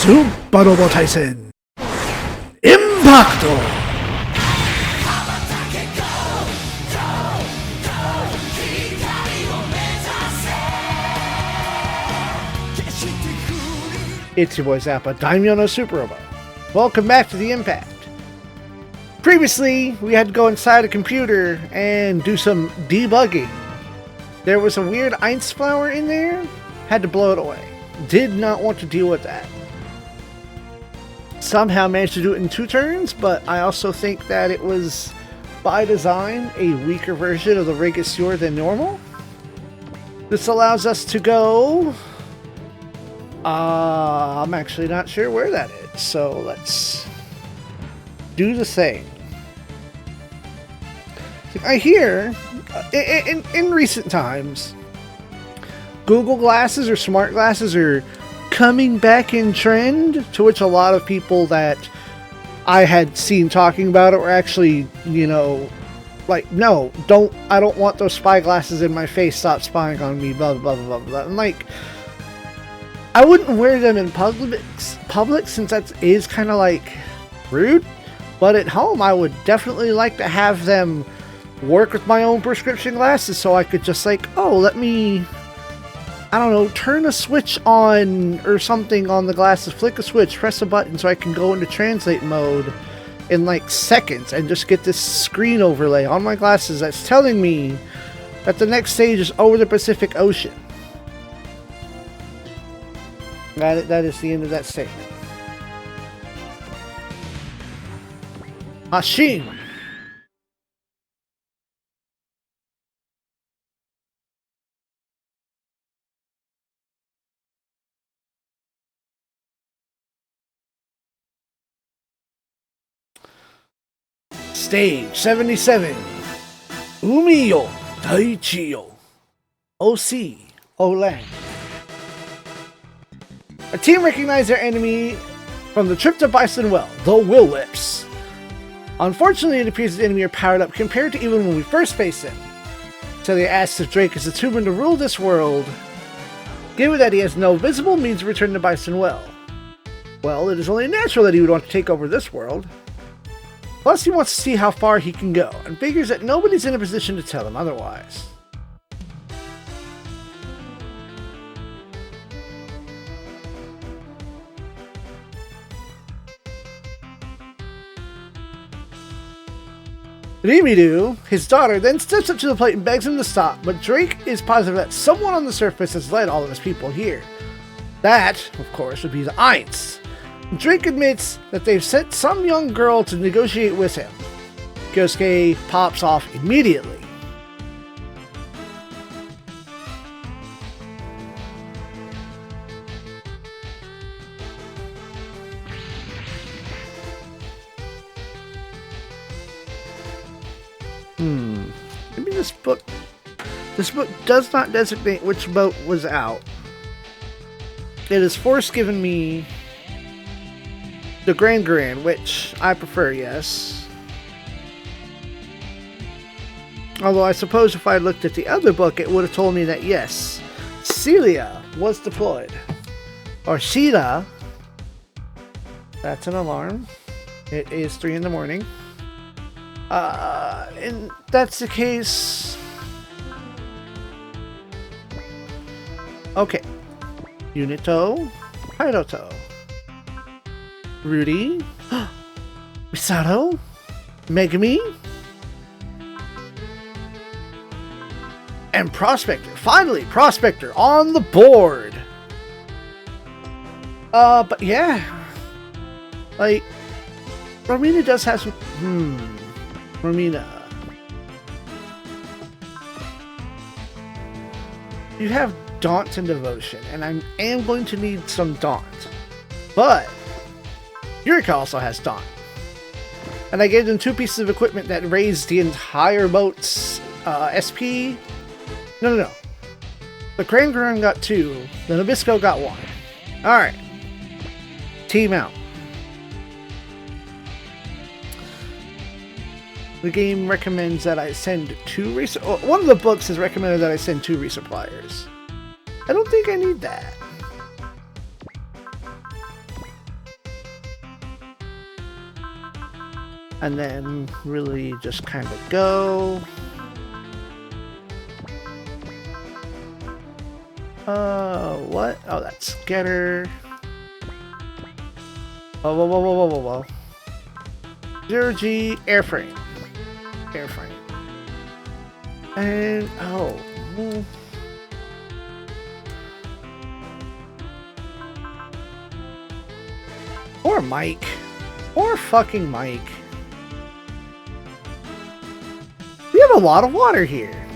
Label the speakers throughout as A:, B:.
A: Super Robo Tyson Impacto! It's your boy Zappa, Daimyo no Super Robo. Welcome back to the Impact. Previously, we had to go inside a computer and do some debugging. There was a weird Einz flower in there, had to blow it away. Did not want to deal with that. Somehow managed to do it in 2 turns, but I also think that it was, by design, a weaker version of the Regisseur than normal. This allows us to go... I'm actually not sure where that is, so let's do the same. I hear, in recent times, Google glasses or smart glasses are coming back in trend, to which a lot of people that I had seen talking about it were actually, you know, like, no, I don't want those spy glasses in my face, stop spying on me, blah, blah, blah, blah, blah. And like, I wouldn't wear them in public since that is kind of like rude, but at home I would definitely like to have them work with my own prescription glasses, so I could just like, oh, let me, I don't know, turn a switch on or something on the glasses, flick a switch, press a button so I can go into translate mode in like seconds and just get this screen overlay on my glasses that's telling me that the next stage is over the Pacific Ocean. That is the end of that statement. Machine. Stage 77. Umiyo Daichiyo. OC Olang. A team recognized their enemy from the trip to Bison Well, the Will Whips. Unfortunately, it appears the enemy are powered up compared to even when we first faced them. So they asked if Drake is determined to rule this world, given that he has no visible means of returning to Bison Well. Well, it is only natural that he would want to take over this world. Plus, he wants to see how far he can go, and figures that nobody's in a position to tell him otherwise. Rimiru, his daughter, then steps up to the plate and begs him to stop, but Drake is positive that someone on the surface has led all of his people here. That, of course, would be the Einz. Drake admits that they've sent some young girl to negotiate with him. Kyosuke pops off immediately. Maybe this book does not designate which boat was out. It has force given me the Grand, which I prefer, yes. Although I suppose if I looked at the other book, it would have told me that yes, Celia was deployed. Or Sheila. That's an alarm. It is 3 in the morning. And that's the case. Okay. Unito, Hiroto, Rudy, Misato, Megami, and Prospector. Finally, Prospector on the board. But yeah. Like, Romina does have some... Romina. You have Daunt and Devotion, and I am going to need some Daunt. But Yurika also has Daunt. And I gave them 2 pieces of equipment that raised the entire boat's SP. No. The Crane got 2. The Nabisco got 1. Alright. Team out. The game recommends that I send 2 one of the books has recommended that I send 2 resuppliers. I don't think I need that. And then really just kind of go. What? Oh, that's getter. Whoa, whoa, whoa, whoa, whoa, whoa, whoa. 0G airframe. Airframe. And, oh. Or Mike. Or fucking Mike. We have a lot of water here.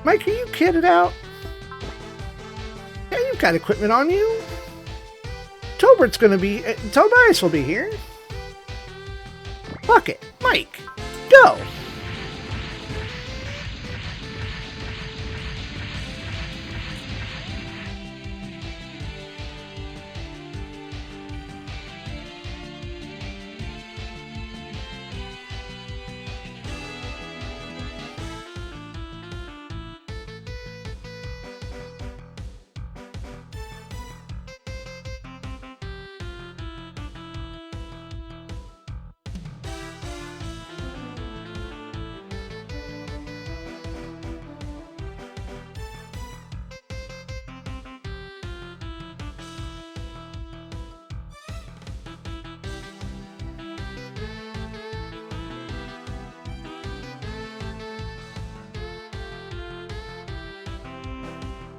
A: Mike, are you kitted out? Yeah, you've got equipment on you. Tobert's gonna be... Tobias will be here. Fuck it. Mike, go!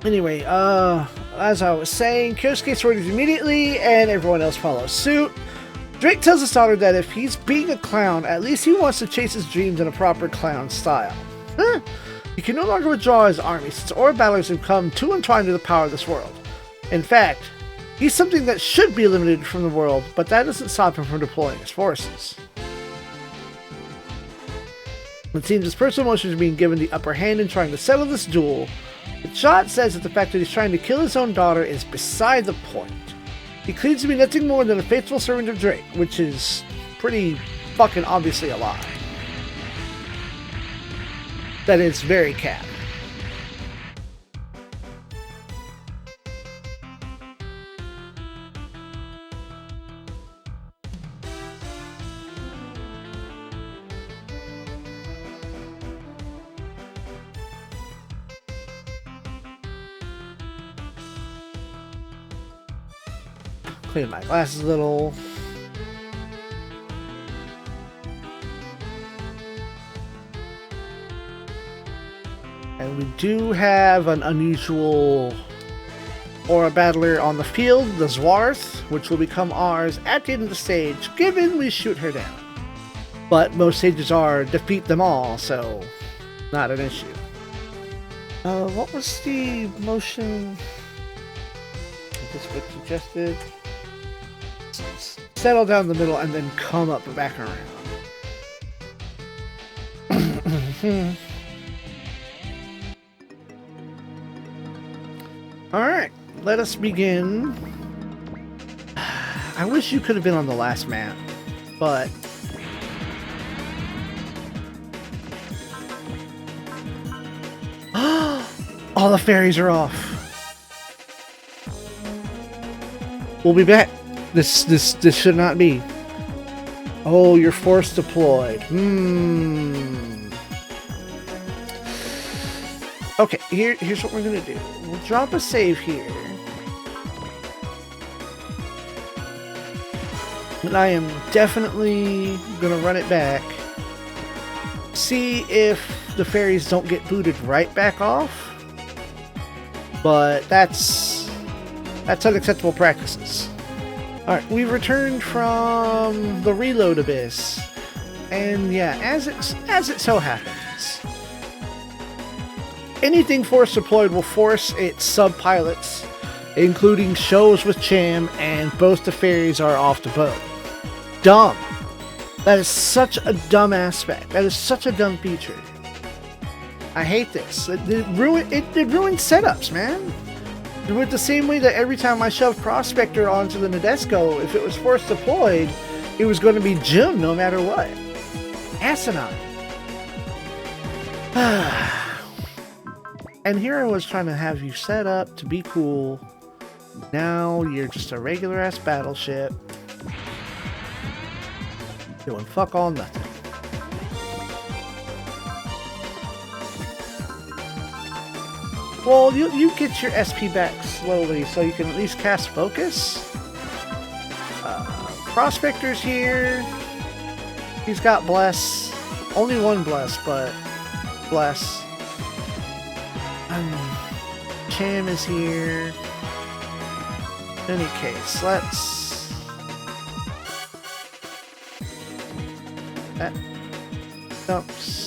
A: Anyway, as I was saying, Kyosuke gets orders immediately, and everyone else follows suit. Drake tells his daughter that if he's being a clown, at least he wants to chase his dreams in a proper clown style. He can no longer withdraw his army, since Aura battlers have come too entwined with the power of this world. In fact, he's something that should be eliminated from the world, but that doesn't stop him from deploying his forces. It seems his personal emotions are being given the upper hand in trying to settle this duel. But Shot says that the fact that he's trying to kill his own daughter is beside the point. He claims to be nothing more than a faithful servant of Drake, which is pretty fucking obviously a lie. That is very cap. Clean my glasses a little. And we do have an unusual Aura battler on the field, the Zwarth, which will become ours at the end of the stage, given we shoot her down. But most stages are defeat them all, so not an issue. What was the motion? Is this what suggested? Settle down the middle and then come up and back around. Alright, let us begin. I wish you could have been on the last map, but... all the fairies are off. We'll be back. This should not be. Oh, you're force deployed. Okay, here's what we're gonna do. We'll drop a save here. And I am definitely gonna run it back. See if the fairies don't get booted right back off. But that's unacceptable practices. Alright, we returned from the reload abyss. And yeah, as it so happens, anything force deployed will force its sub-pilots, including shows with Cham, and both the fairies are off the boat. Dumb. That is such a dumb aspect. That is such a dumb feature. I hate this. It ruined setups, man. It went the same way that every time I shoved Prospector onto the Nadesco, if it was force deployed, it was going to be Jim no matter what. Asinine. And here I was trying to have you set up to be cool. Now you're just a regular ass battleship. Doing fuck all nothing. Well, you get your SP back slowly, so you can at least cast Focus. Prospector's here. He's got Bless. Only one Bless, but Bless. Cham is here. In any case, let's... That dumps...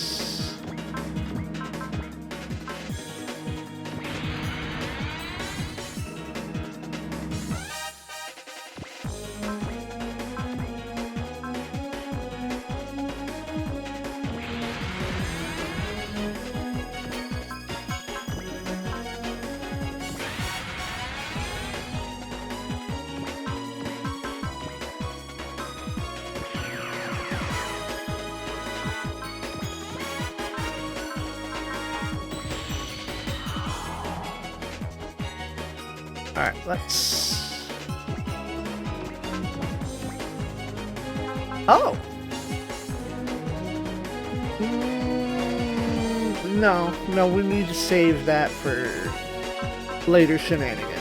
A: Alright, let's... Oh! No, we need to save that for later shenanigans.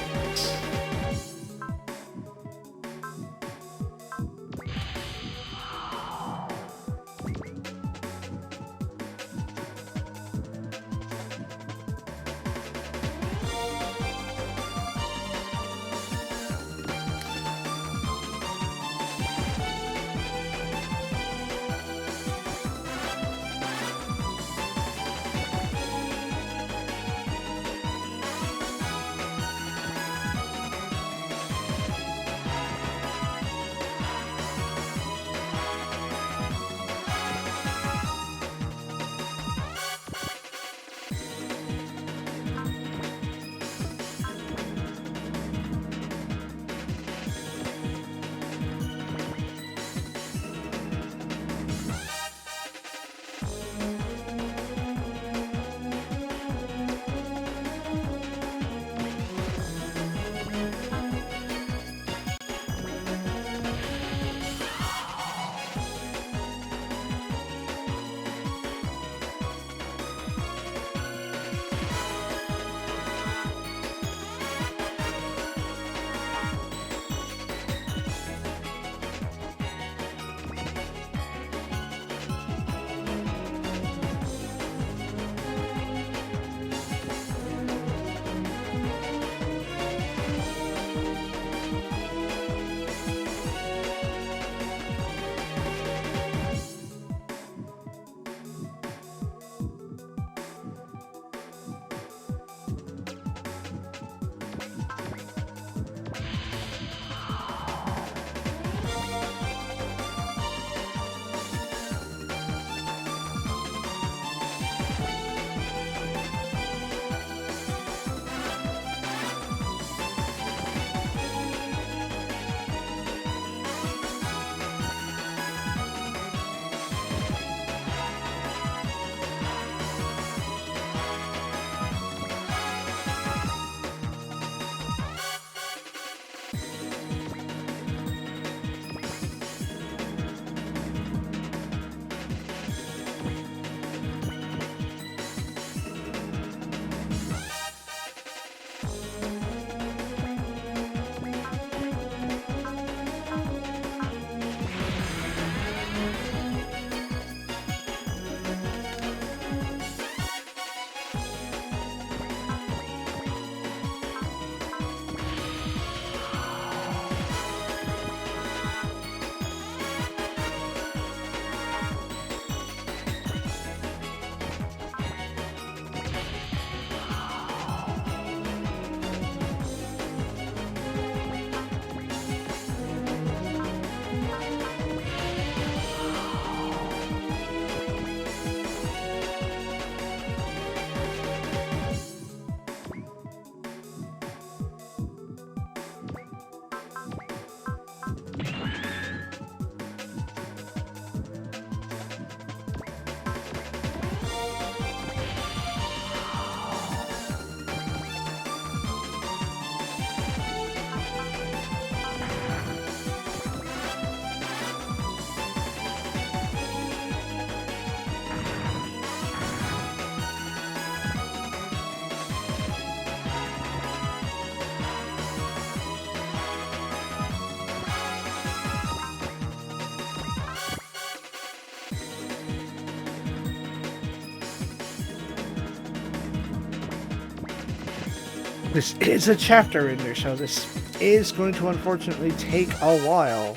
A: This is a chapter ender, so this is going to unfortunately take a while.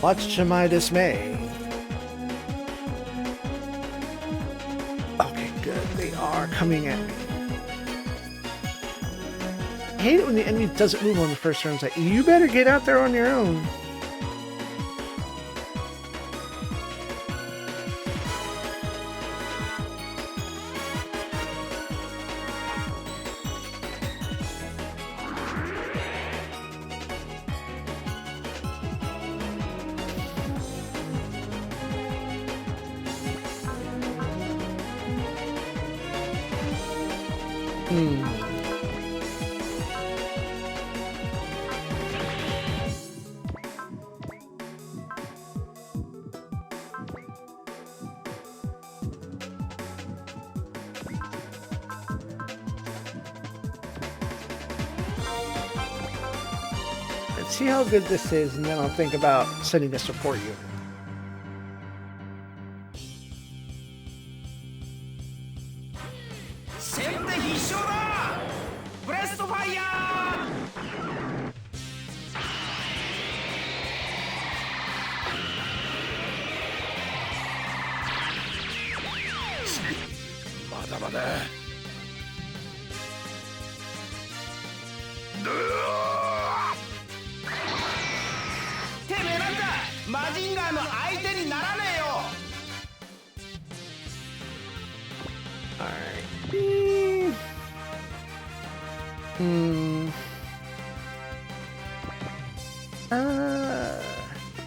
A: Much to my dismay. Okay, good. They are coming at me. I hate it when the enemy doesn't move on the first turn. It's like, you better get out there on your own. Let's see how good this is, and then I'll think about sending a support unit.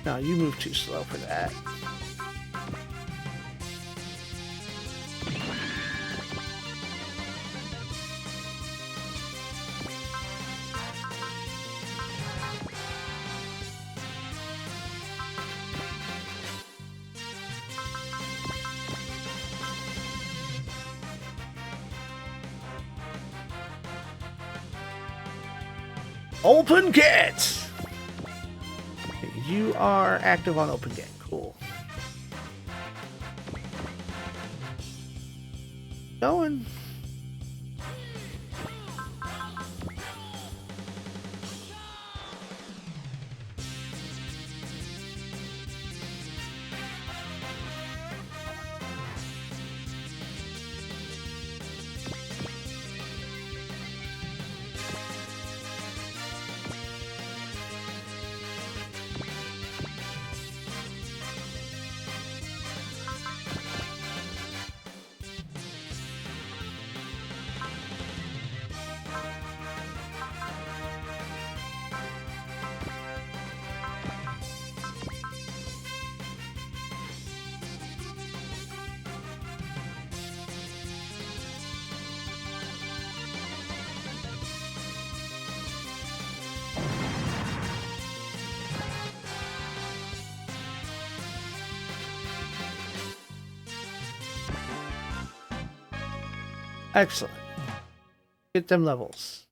A: No, you move too slow for that. Open Get! You are active on Open Get. Cool. Going. Excellent. Get them levels.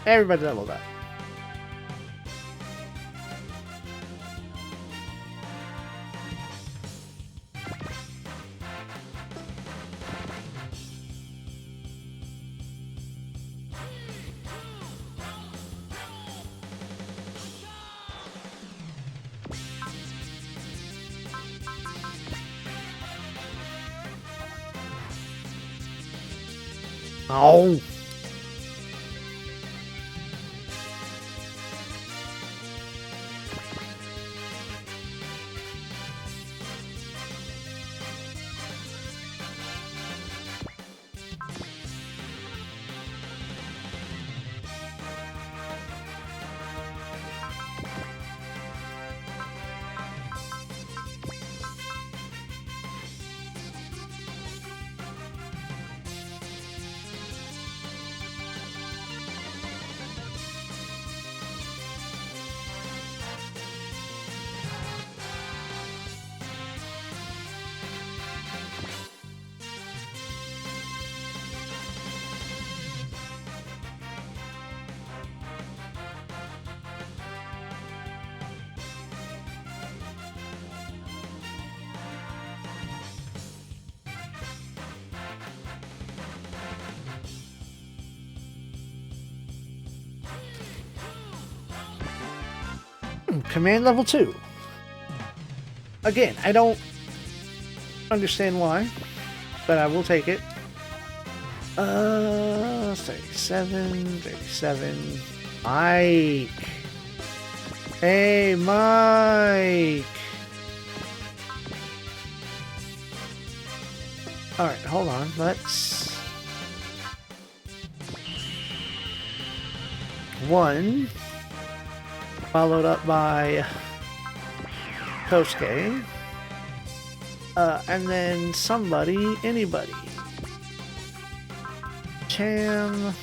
A: Everybody leveled up. Oh. Command level 2. Again, I don't understand why, but I will take it. 37. Mike. Hey, Mike. Alright, hold on. Let's... 1. Followed up by Kosuke. And then somebody, anybody. Cham.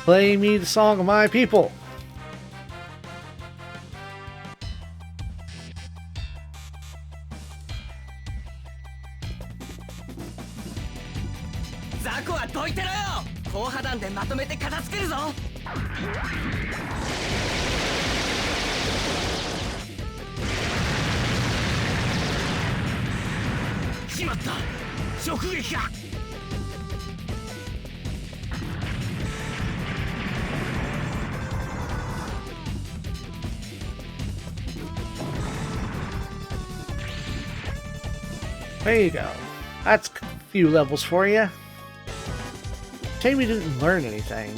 A: Play me the song of my people.
B: Zakuはどいてろよ。後破弾でまとめて片付けるぞ。しまった。直撃か。
A: There you go. That's a few levels for you. Shame we didn't learn anything.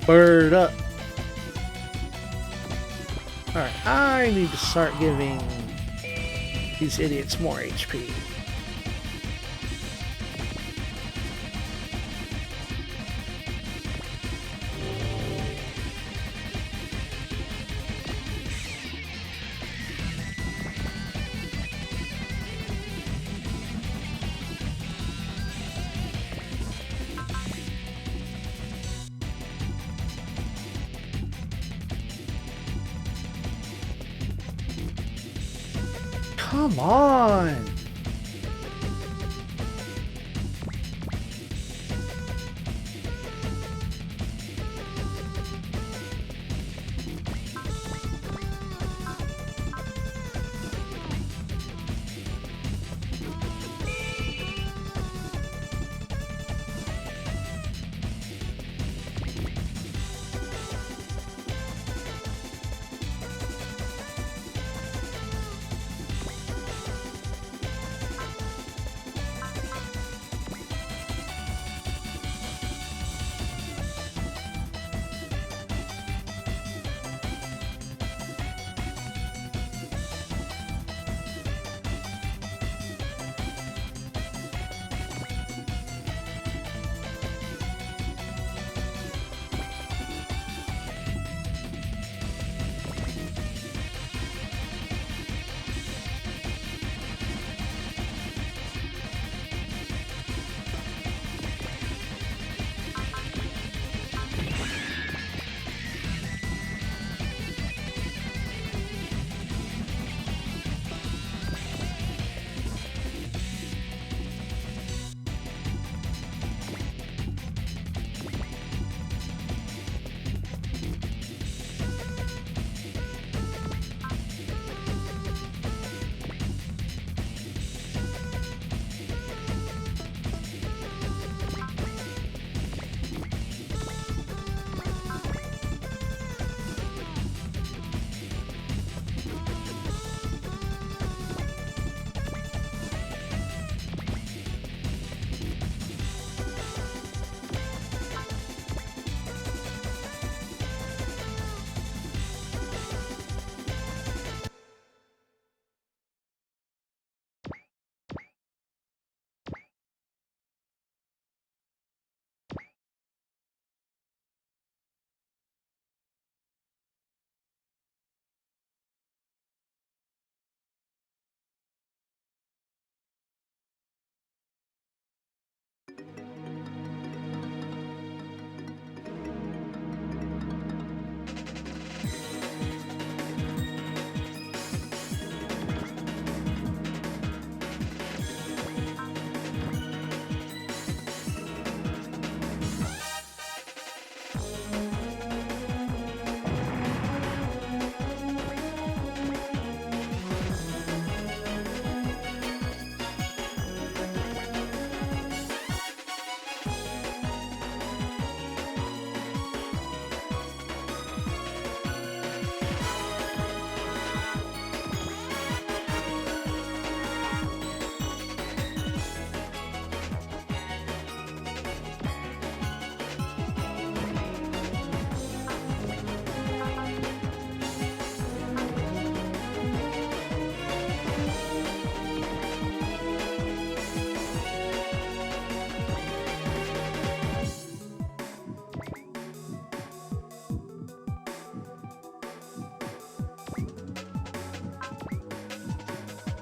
A: Bird up. Alright, I need to start giving these idiots more HP. Come on!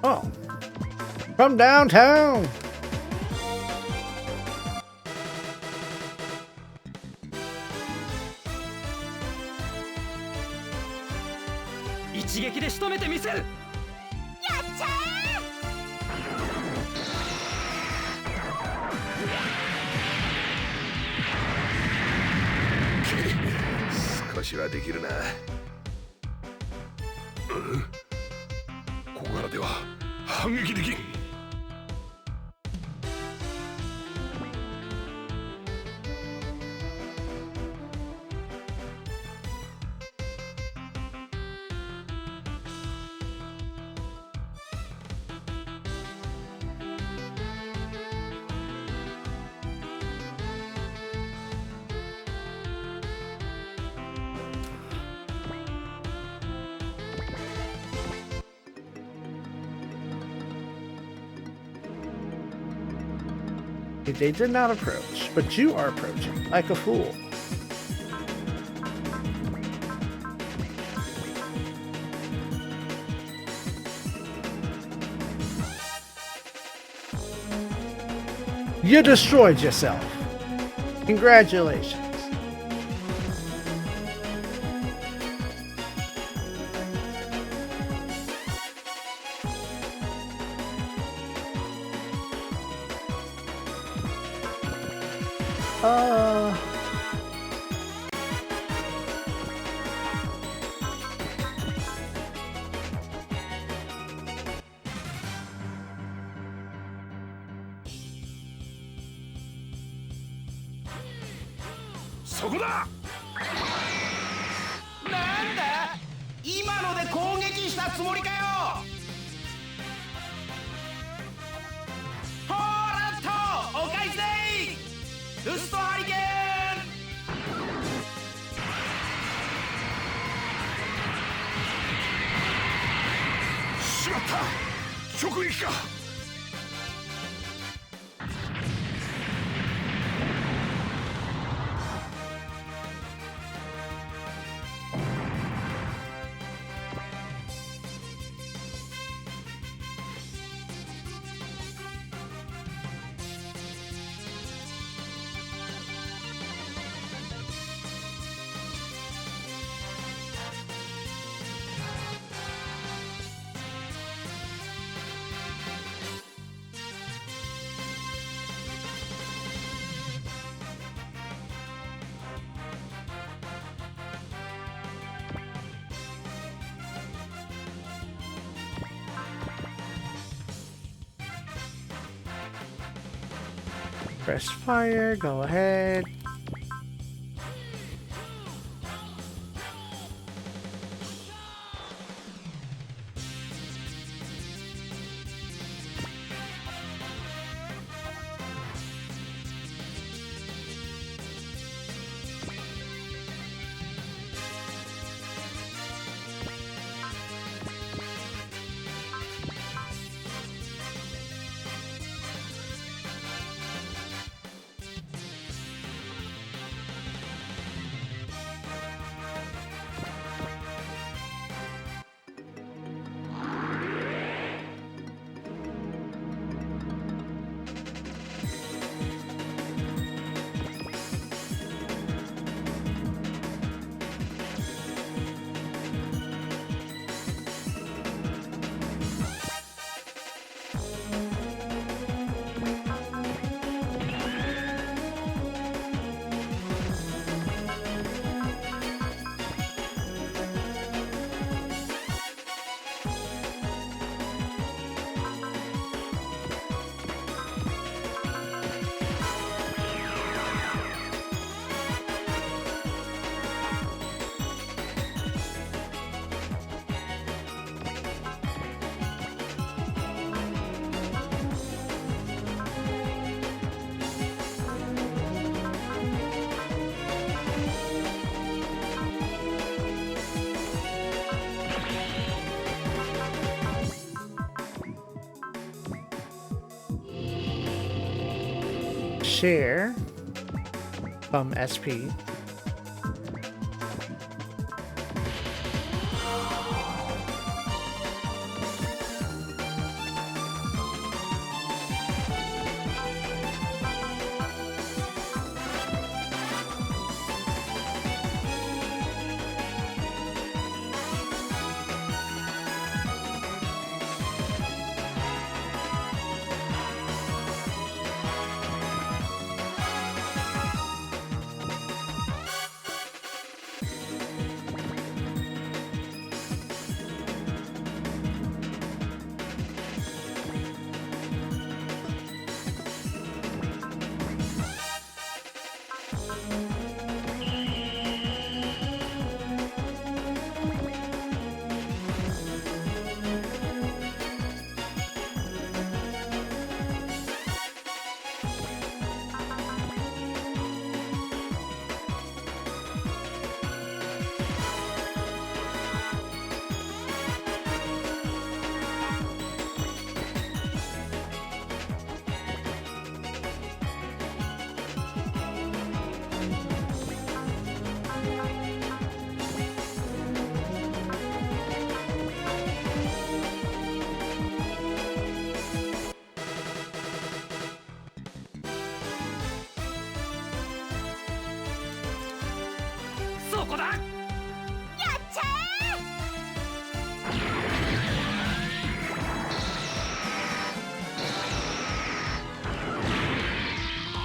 A: Oh. From downtown. They did not approach, but you are approaching like a fool. You destroyed yourself. Congratulations. Press fire, go ahead. Share from SP.
B: こだ。やっちゃ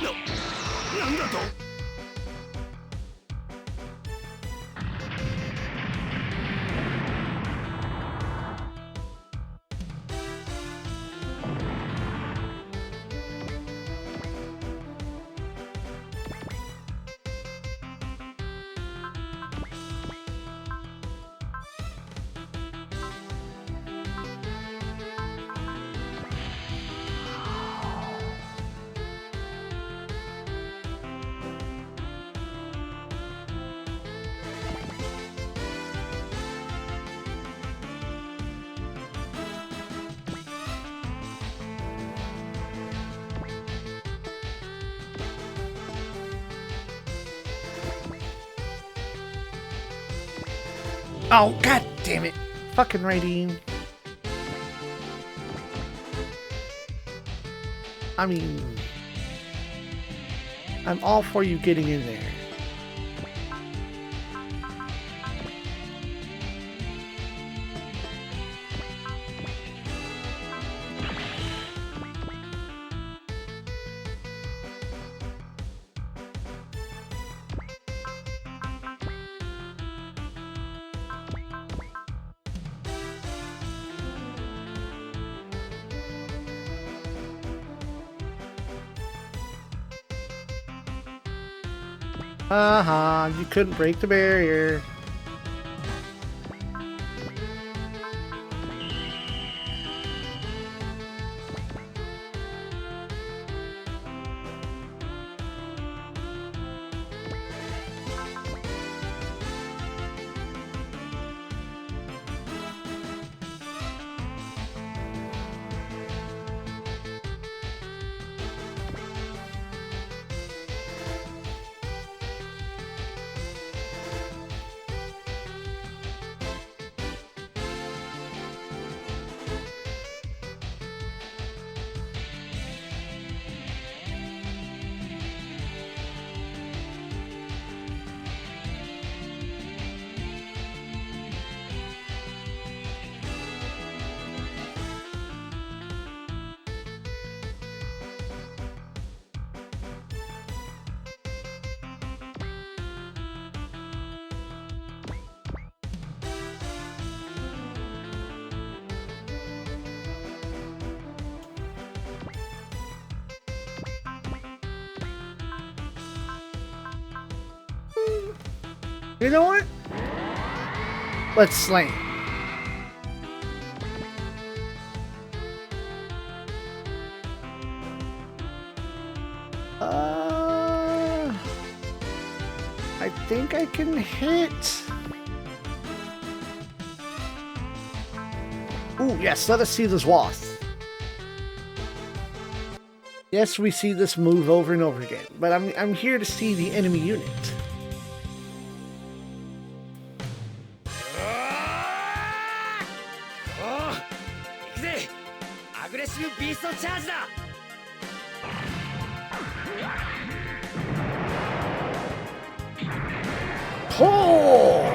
B: え。なんだと。
A: Oh, god damn it. Fucking Raideen. I mean, I'm all for you getting in there. You couldn't break the barrier. You know what? Let's slam. I think I can hit. Ooh, yes, let us see this wasp. Yes, we see this move over and over again, but I'm here to see the enemy unit. Oh!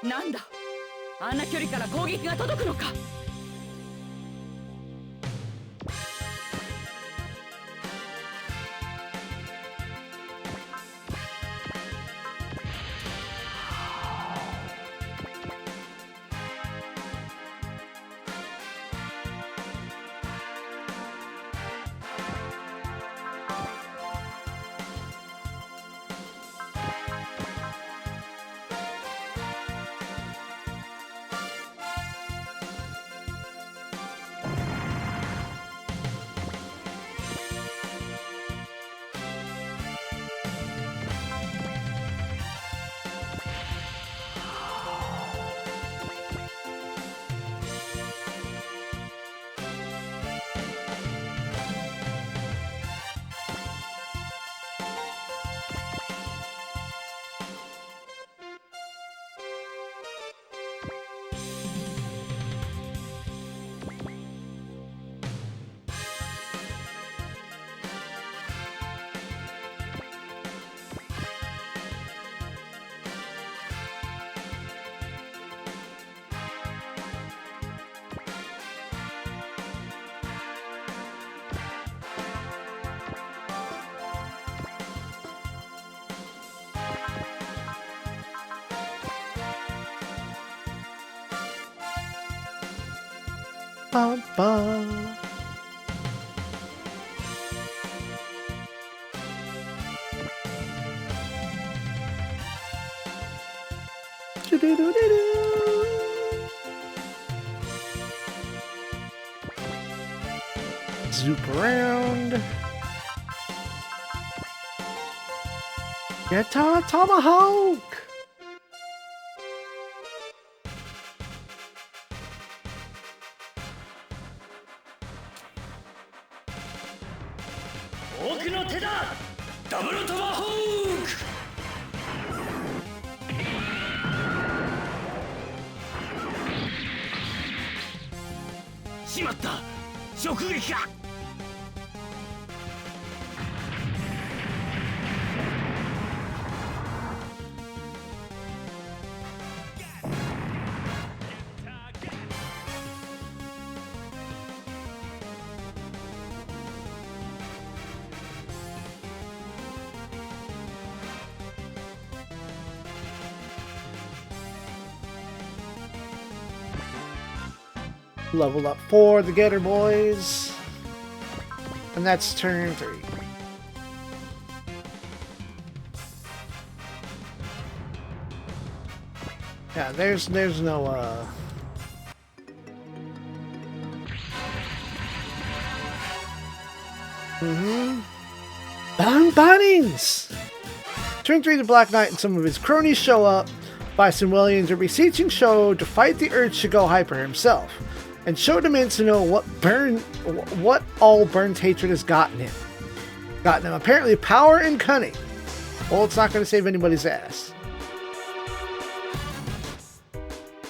B: なんだ、あんな距離から攻撃が届くのか。
A: Bum, bum. Do-do-do-do-do. Zoop around. Get to tomahawk.
B: Double tomahawk! しまった、直撃か。
A: Level up 4, the Gator Boys. And that's turn 3. Yeah, there's no Bunnings! Turn 3, the Black Knight and some of his cronies show up. Bison Williams are beseeching Sho to fight the urge to go hyper himself, and Sho demands to know what all Burn's hatred has gotten him. Apparently power and cunning. Well, it's not going to save anybody's ass.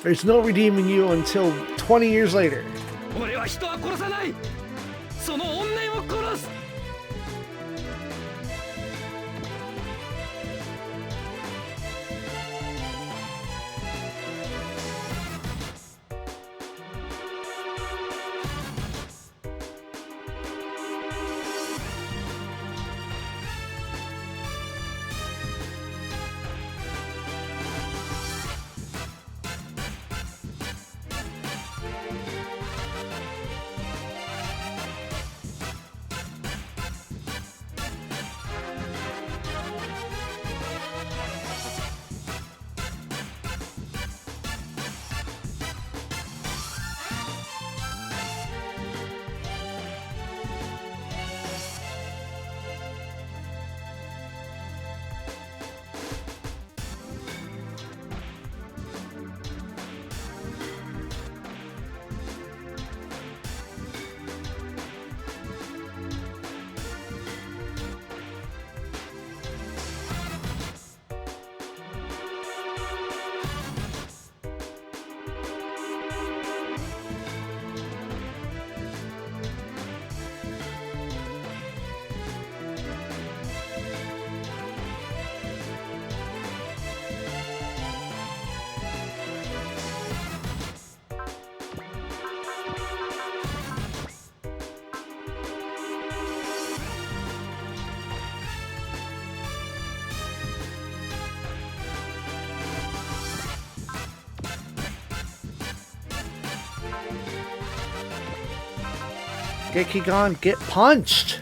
A: There's no redeeming you until 20 years later.
B: 俺は人は殺さない。その怨念を殺す。
A: Gekigon, get punched!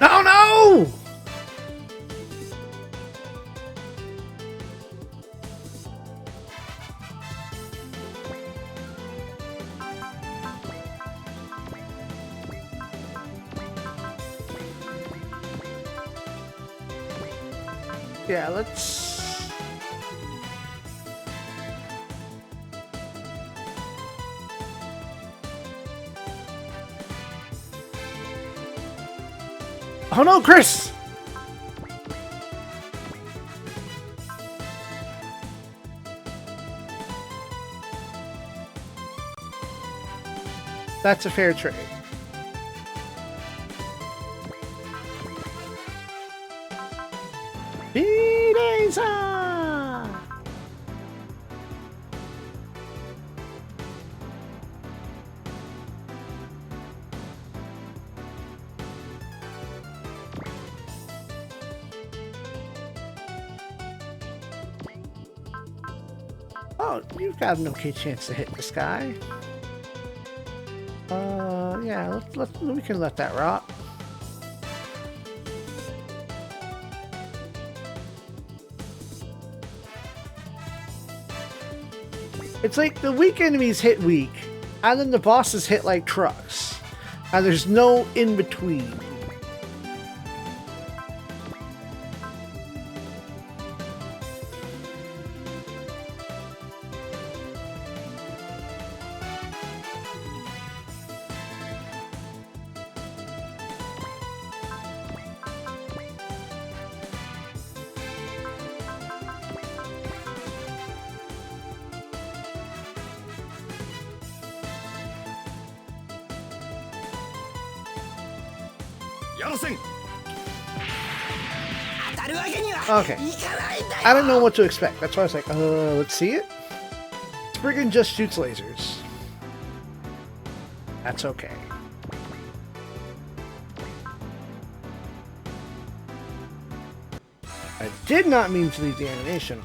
A: Oh no! Yeah, let's... Oh no, Chris! That's a fair trade. Videza! Oh, you've got an okay chance to hit this guy. Yeah, we can let that rock. It's like the weak enemies hit weak, and then the bosses hit like trucks. And there's no in between. Okay. I don't know what to expect. That's why I was like, let's see it. Spriggan just shoots lasers. That's okay. I did not mean to leave the animation.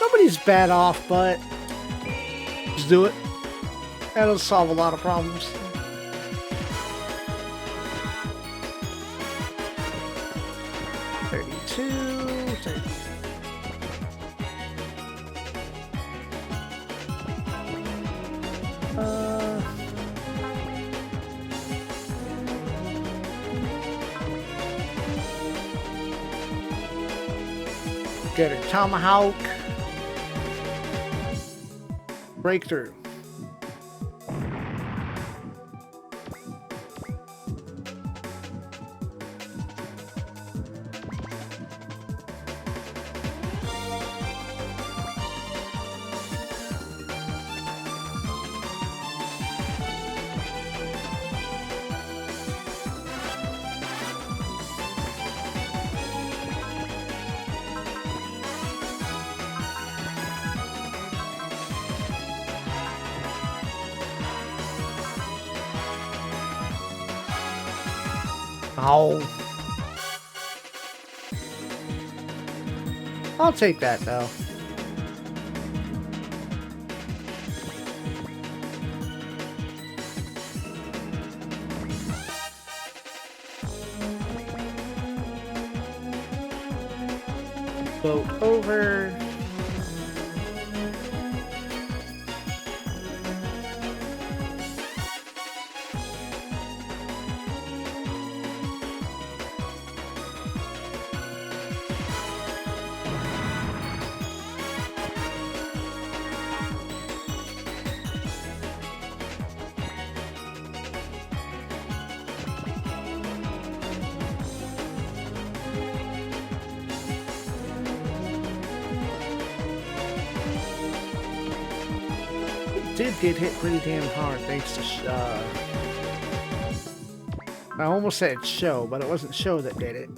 A: Nobody's bad off, but just do it. That'll solve a lot of problems. Get a tomahawk. Breakthrough. Oh. I'll take that, though. Boat over. Did get hit pretty damn hard thanks to I almost said show, but it wasn't show that did it.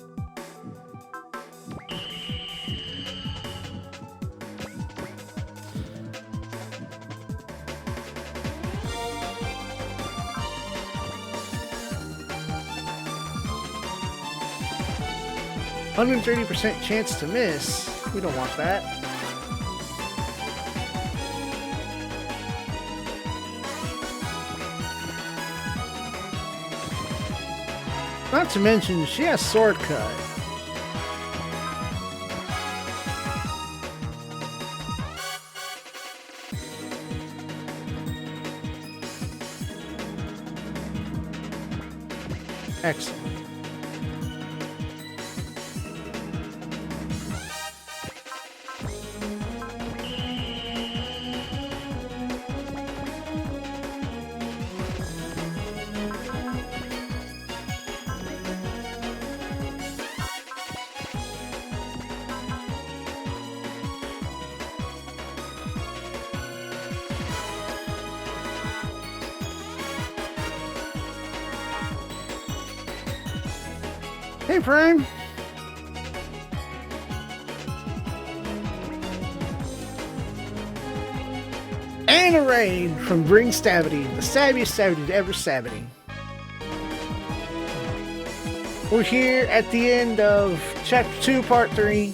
A: %130% chance to miss. We don't want that. Not to mention, she has sword cut. Excellent. Hey, Prime. And a raid from Bring Stabity, the savviest Stabity to ever Stabity. We're here at the end of Chapter 2, Part 3.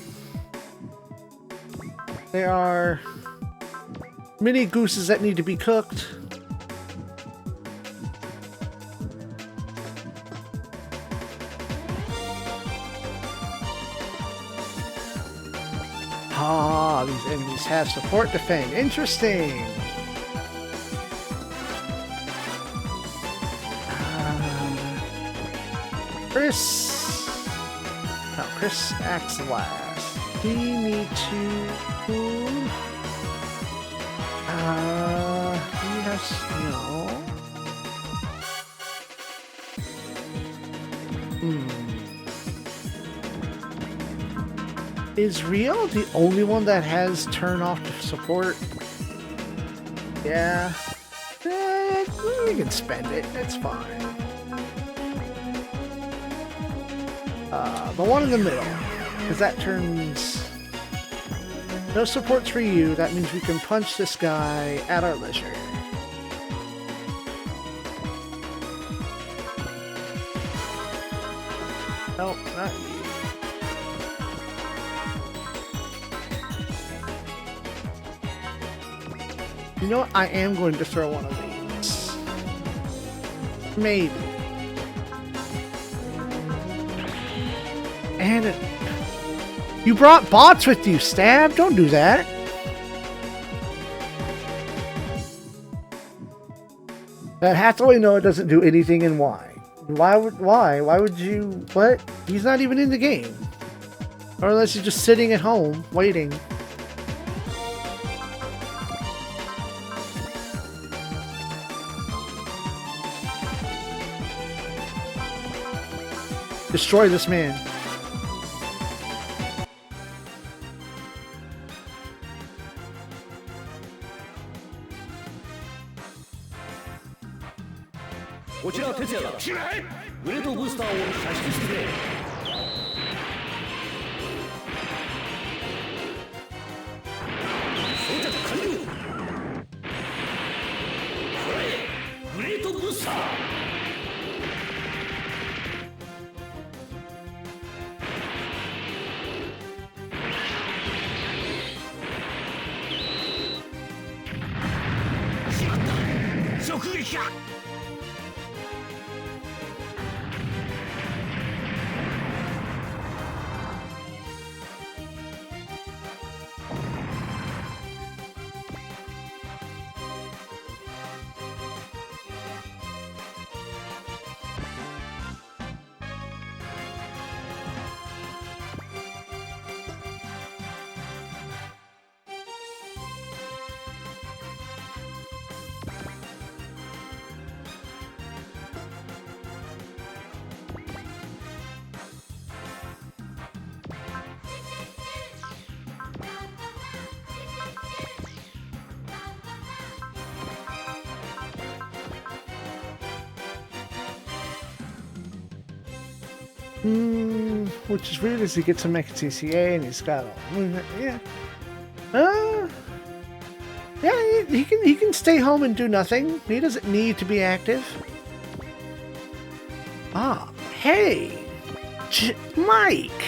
A: There are many gooses that need to be cooked. Ah, these enemies have support defend. Interesting. Chris acts last. We need to. He has no. Is Rio the only one that has turn off to support? Yeah. We can spend it. It's fine. The one in the middle, because that turns no supports for you. That means we can punch this guy at our leisure. Nope, not you. You know what? I am going to throw one of these. Maybe. And you brought bots with you, Stab. Don't do that. That Hathaway no, it doesn't do anything, and why? Why would you? What? He's not even in the game. Or unless he's just sitting at home waiting. Destroy this man.
B: か。
A: Which is weird as he gets a Mecha TCA and he's got all yeah. Yeah, he can stay home and do nothing. He doesn't need to be active. Ah, hey, Mike.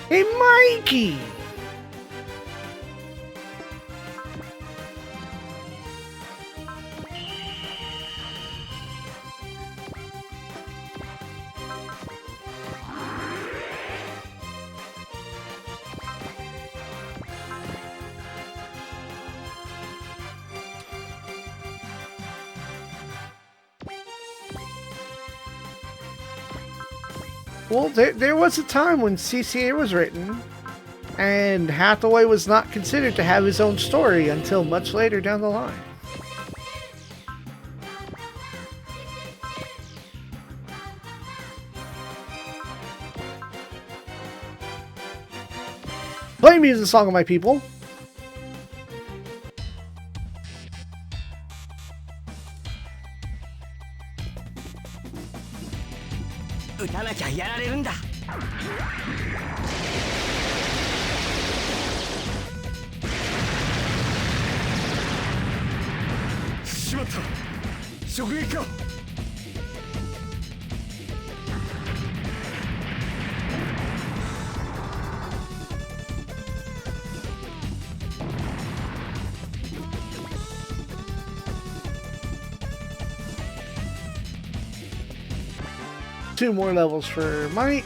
A: Hey, Mikey. Well, there was a time when CCA was written, and Hathaway was not considered to have his own story until much later down the line. Play me as a song of my people.
B: 打たなきゃやられるんだ。しまった。直撃か。
A: Two more levels for Mike.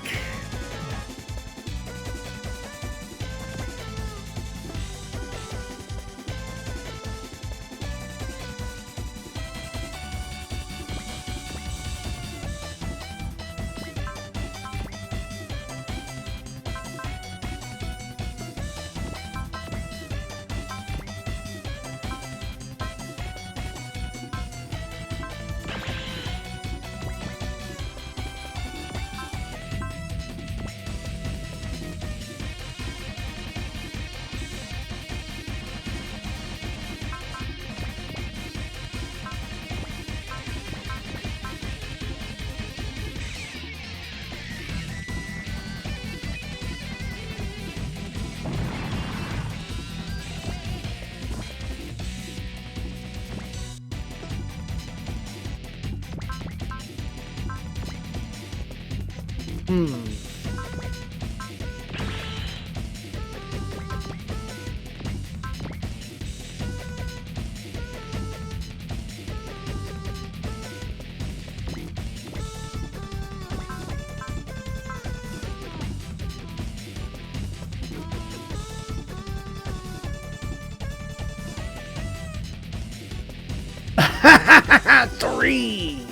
A: Three.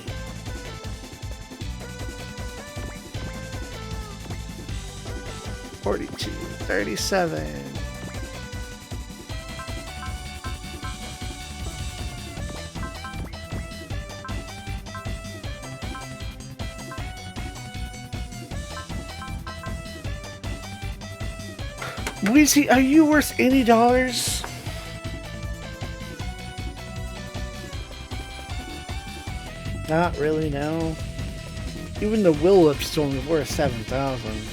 A: $42, $37. Weezy, are you worth any dollars? Not really, no. Even the Will Whip's only worth 7,000.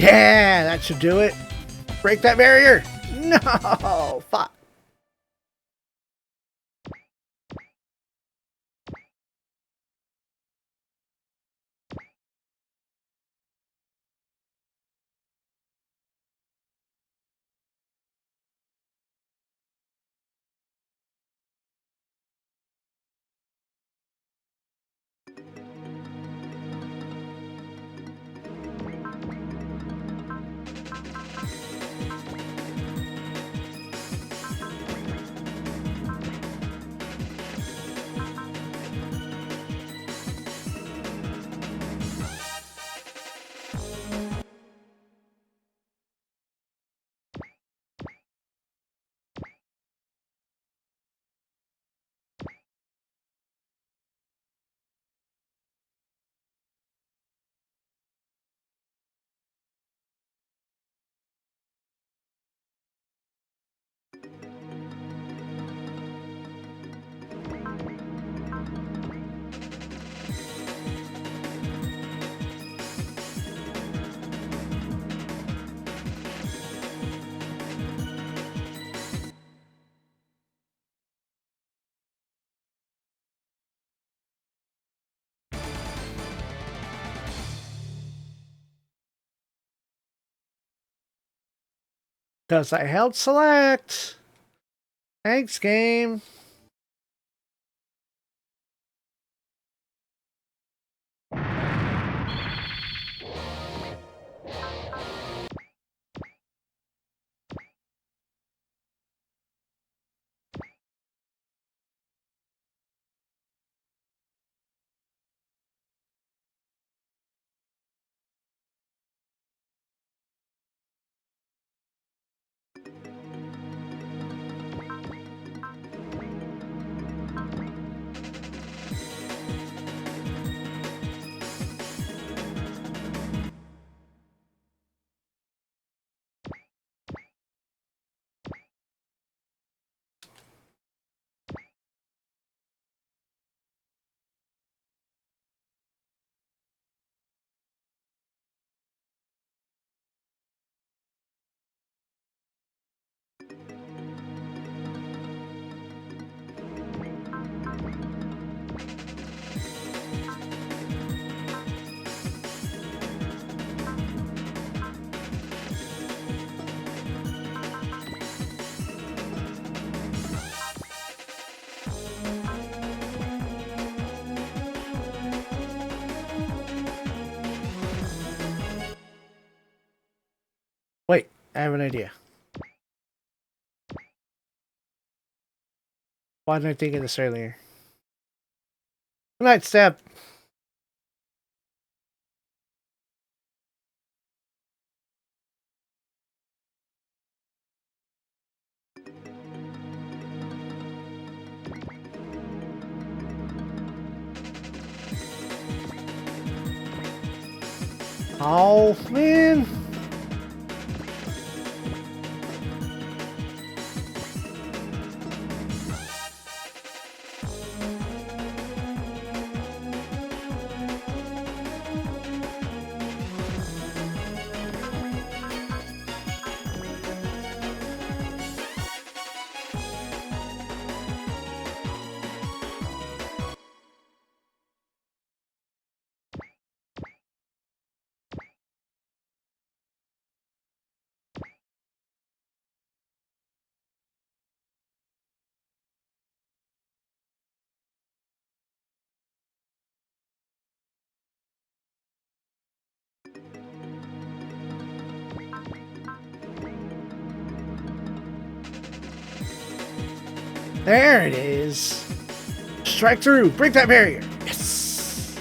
A: Yeah, that should do it. Break that barrier. No, fuck. Because I held select. Thanks, game. Wait, I have an idea. Why didn't I think of this earlier? Good night, Step. Oh, man. There it is. Strike through. Break that barrier. Yes.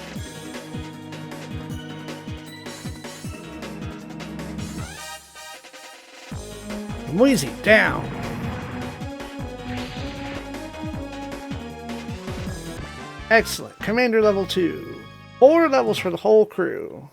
A: Wheezy down. Excellent. Commander level 2. 4 levels for the whole crew.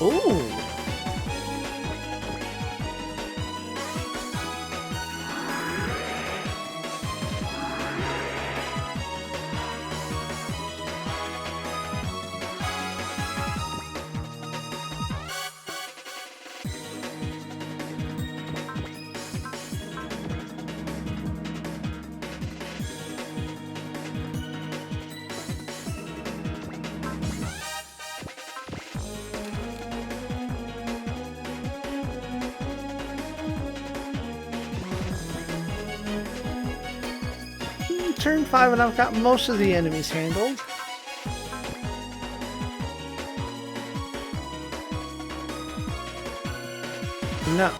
A: Ooh. Turn 5 and I've got most of the enemies handled. No.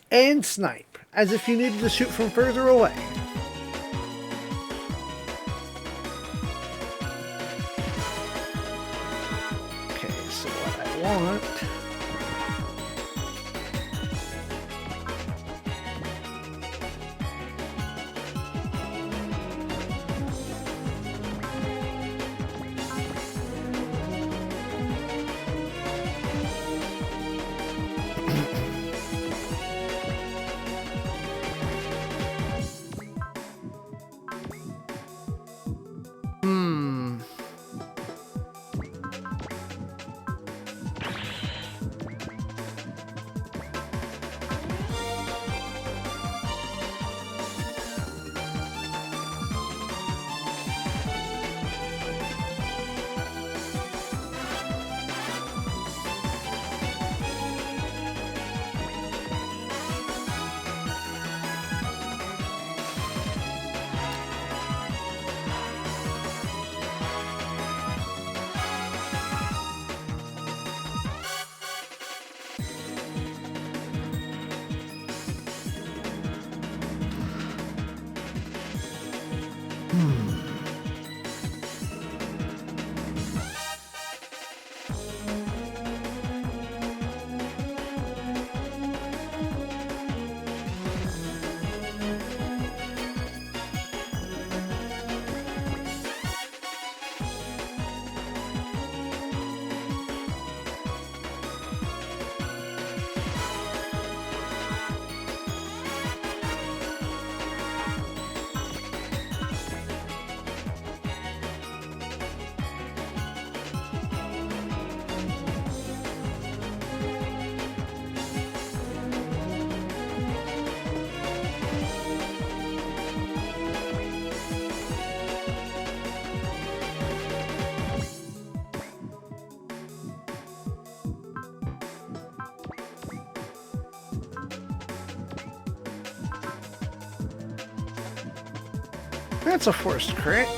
A: And snipe, as if you needed to shoot from further away. Okay, so what I want... That's a forced crit.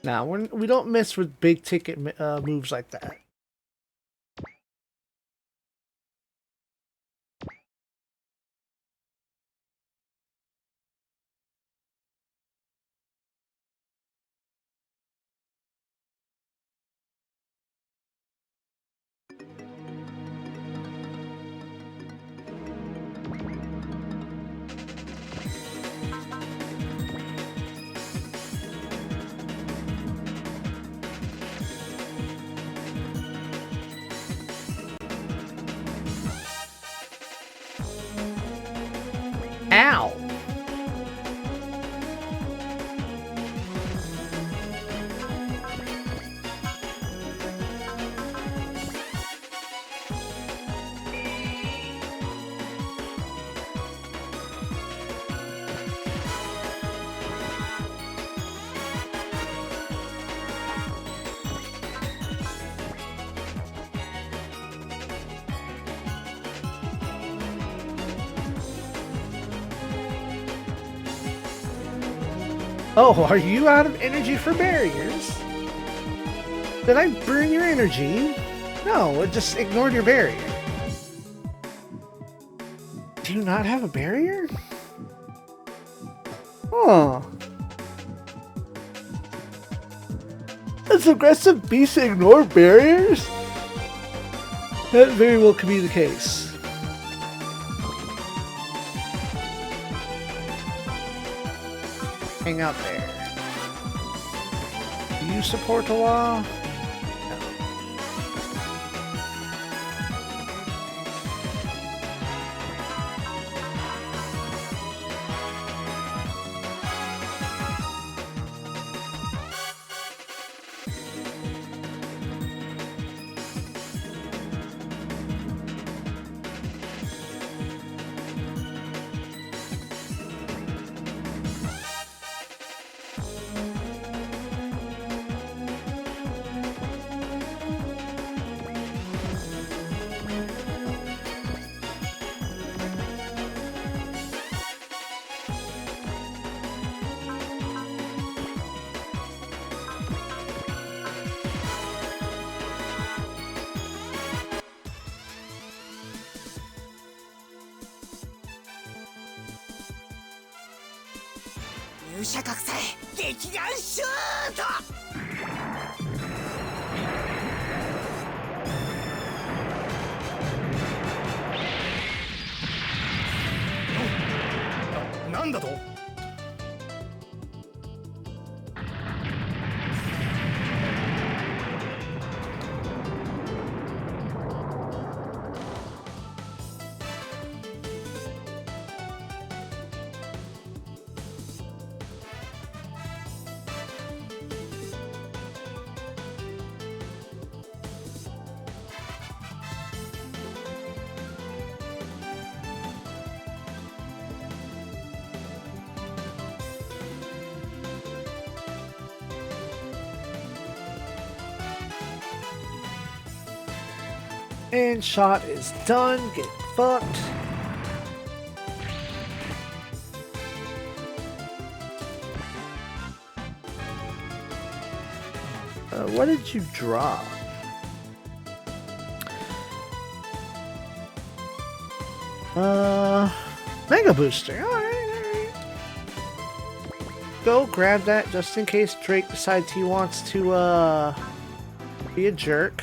A: Now we don't mess with big ticket moves like that. Ow! Oh, are you out of energy for barriers? Did I burn your energy? No, it just ignored your barrier. Do you not have a barrier? Huh. Does aggressive beast ignore barriers? That very well could be the case. Hang out there. Do you support the law? No. And shot is done. Get fucked. What did you drop? Mega Booster. Alright. Go grab that just in case Drake decides he wants to, be a jerk.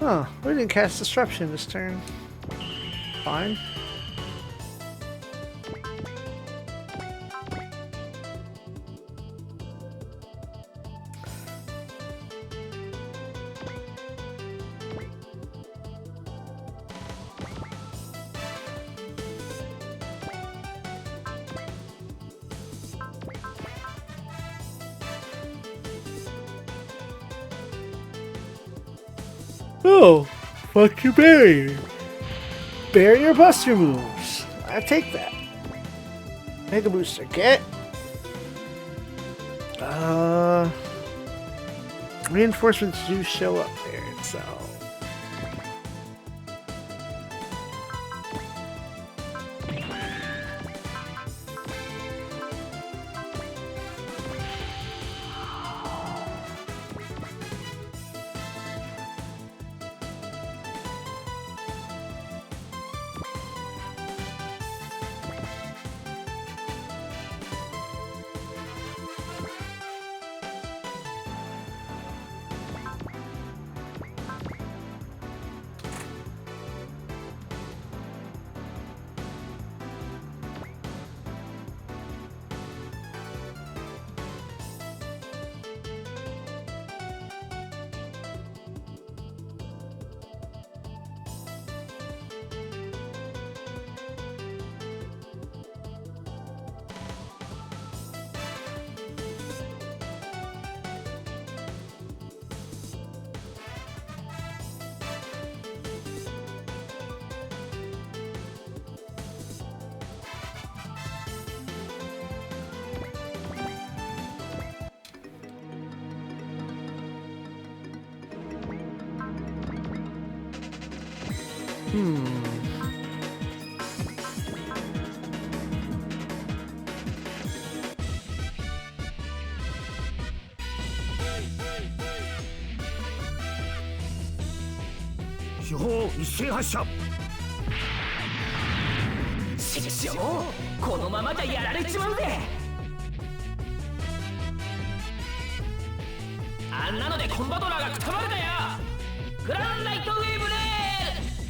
A: Huh, we didn't cast Disruption this turn. Fine. Oh, fuck your barrier. Barrier buster moves. I take that. Mega Booster, get. Reinforcements do show up there, so.
C: 主砲一斉発射。
B: しっしょう、このままじゃやられちまうぜ。あんなのでコンバトラーがくたばるだよ。グランライトウェーブレール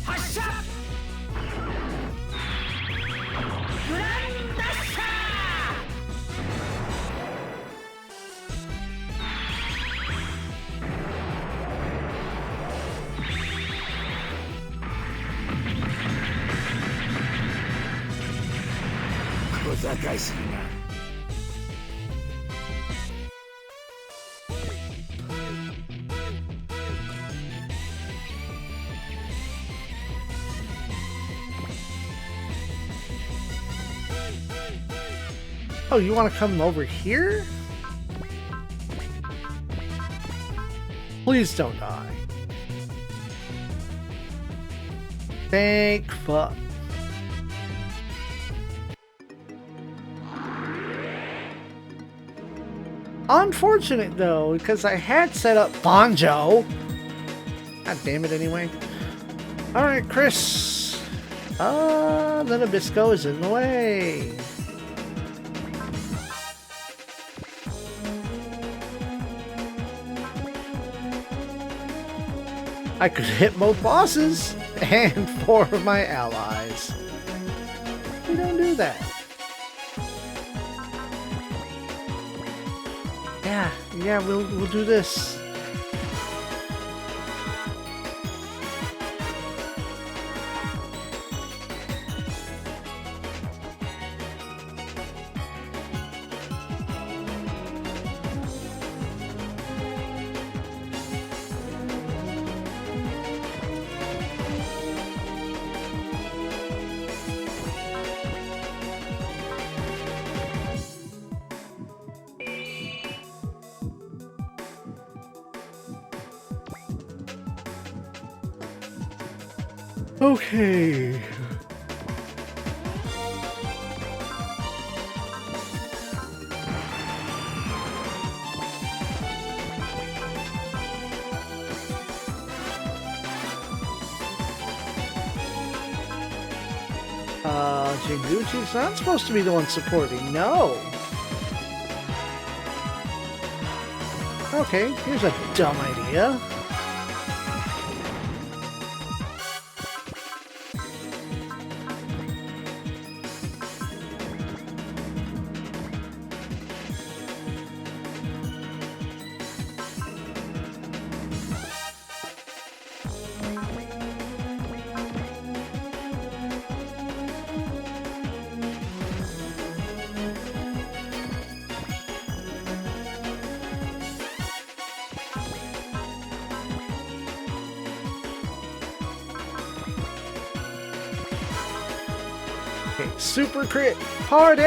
B: 発射。グランダッシャ
C: 小賢しいな。
A: Oh, you want to come over here? Please don't die. Thank fuck. Unfortunate though, because I had set up Bonjo. God damn it anyway. Alright, Chris. The Nabisco is in the way. I could hit both bosses and 4 of my allies. We don't do that. Yeah, we'll do this. Okay. Jinguchi's not supposed to be the one supporting, no. Okay, here's a dumb idea. Okay, super crit party!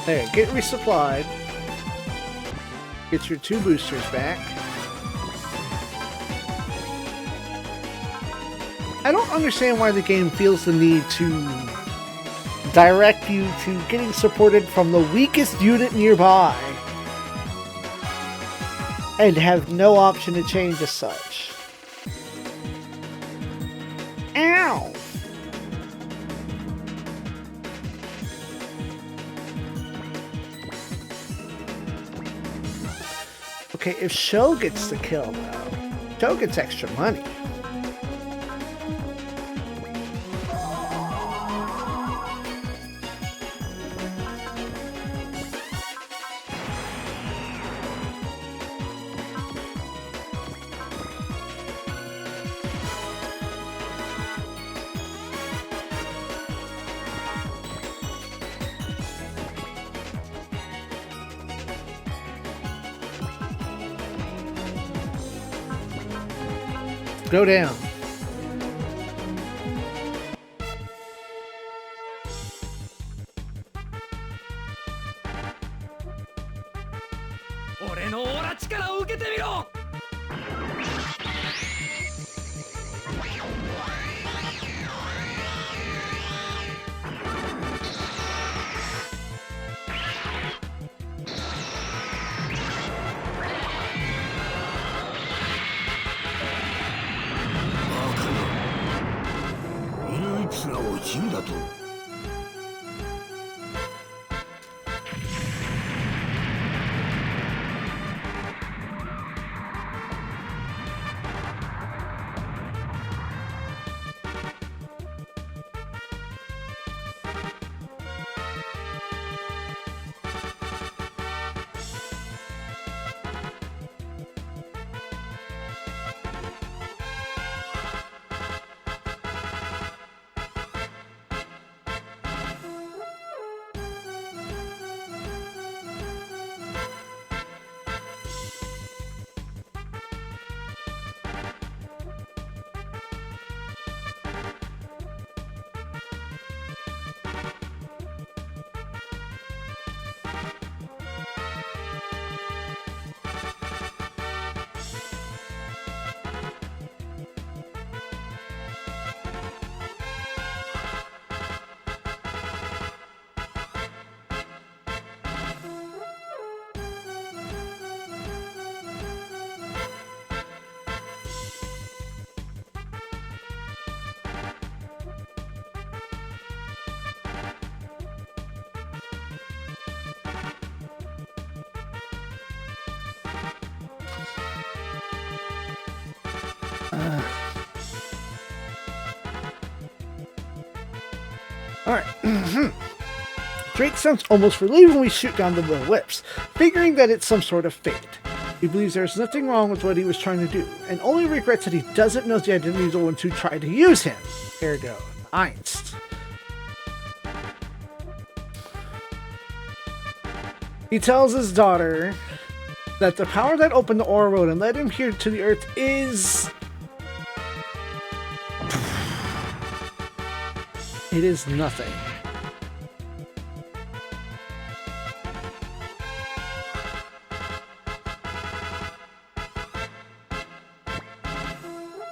A: There, get resupplied. Get your 2 boosters back. I don't understand why the game feels the need to direct you to getting supported from the weakest unit nearby and have no option to change as such. Ow! Okay, if Sho gets the kill, though, Sho gets extra money. Go down. Alright. Drake sounds almost relieved when we shoot down the little lips, figuring that it's some sort of fate. He believes there's nothing wrong with what he was trying to do, and only regrets that he doesn't know the identity of the ones who tried to use him. Ergo, Einst. He tells his daughter that the power that opened the Aura Road and led him here to the Earth is... It is nothing.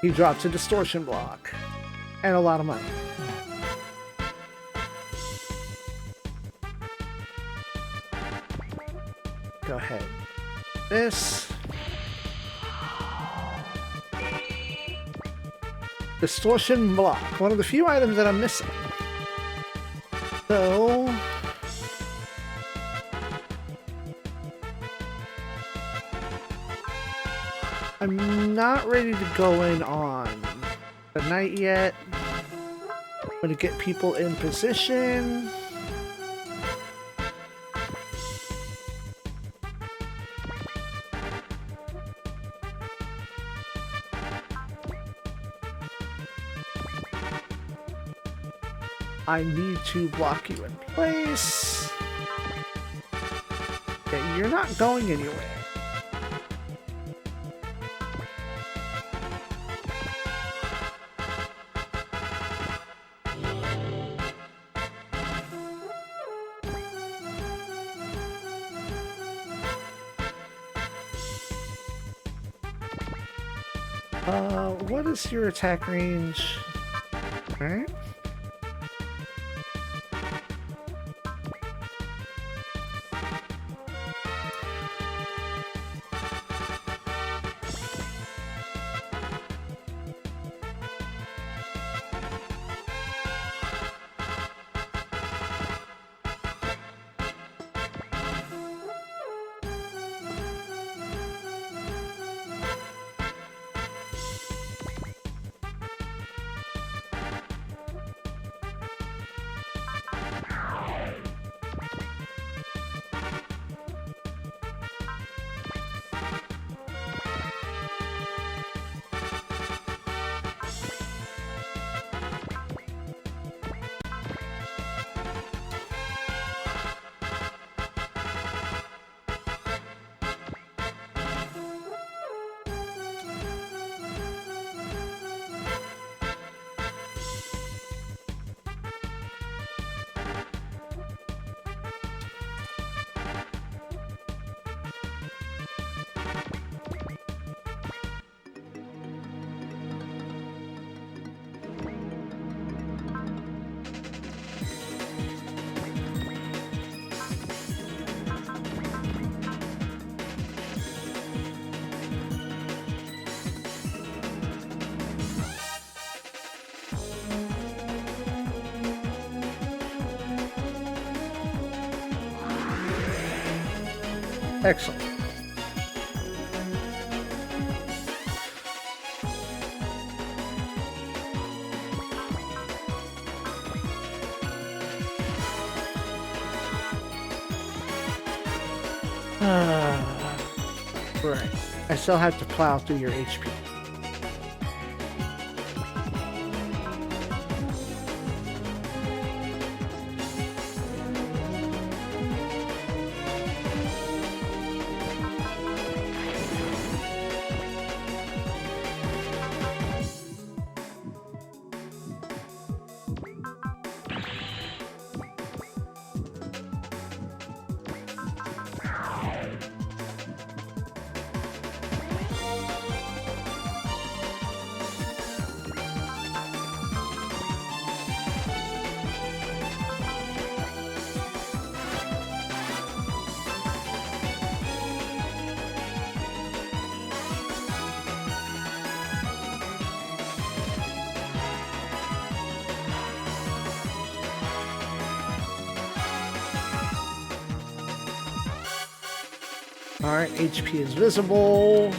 A: He drops a distortion block and a lot of money. Go ahead. This. Distortion block. One of the few items that I'm missing. So... I'm not ready to go in on the night yet. I'm going to get people in position. I need to block you in place. Okay, you're not going anywhere. What is your attack range? Alright. Excellent. Right. I still have to plow through your HP. Alright, HP is visible.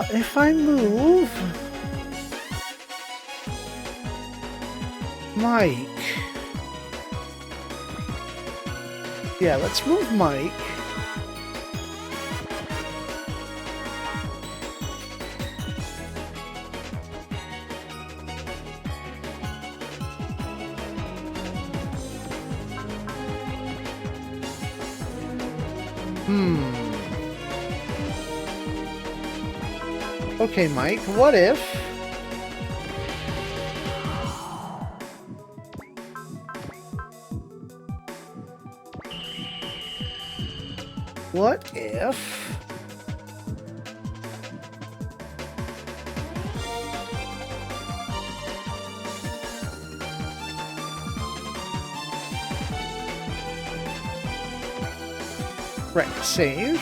A: If I move Mike. Yeah, let's move Mike. Okay, Mike, what if... What if... Right, save.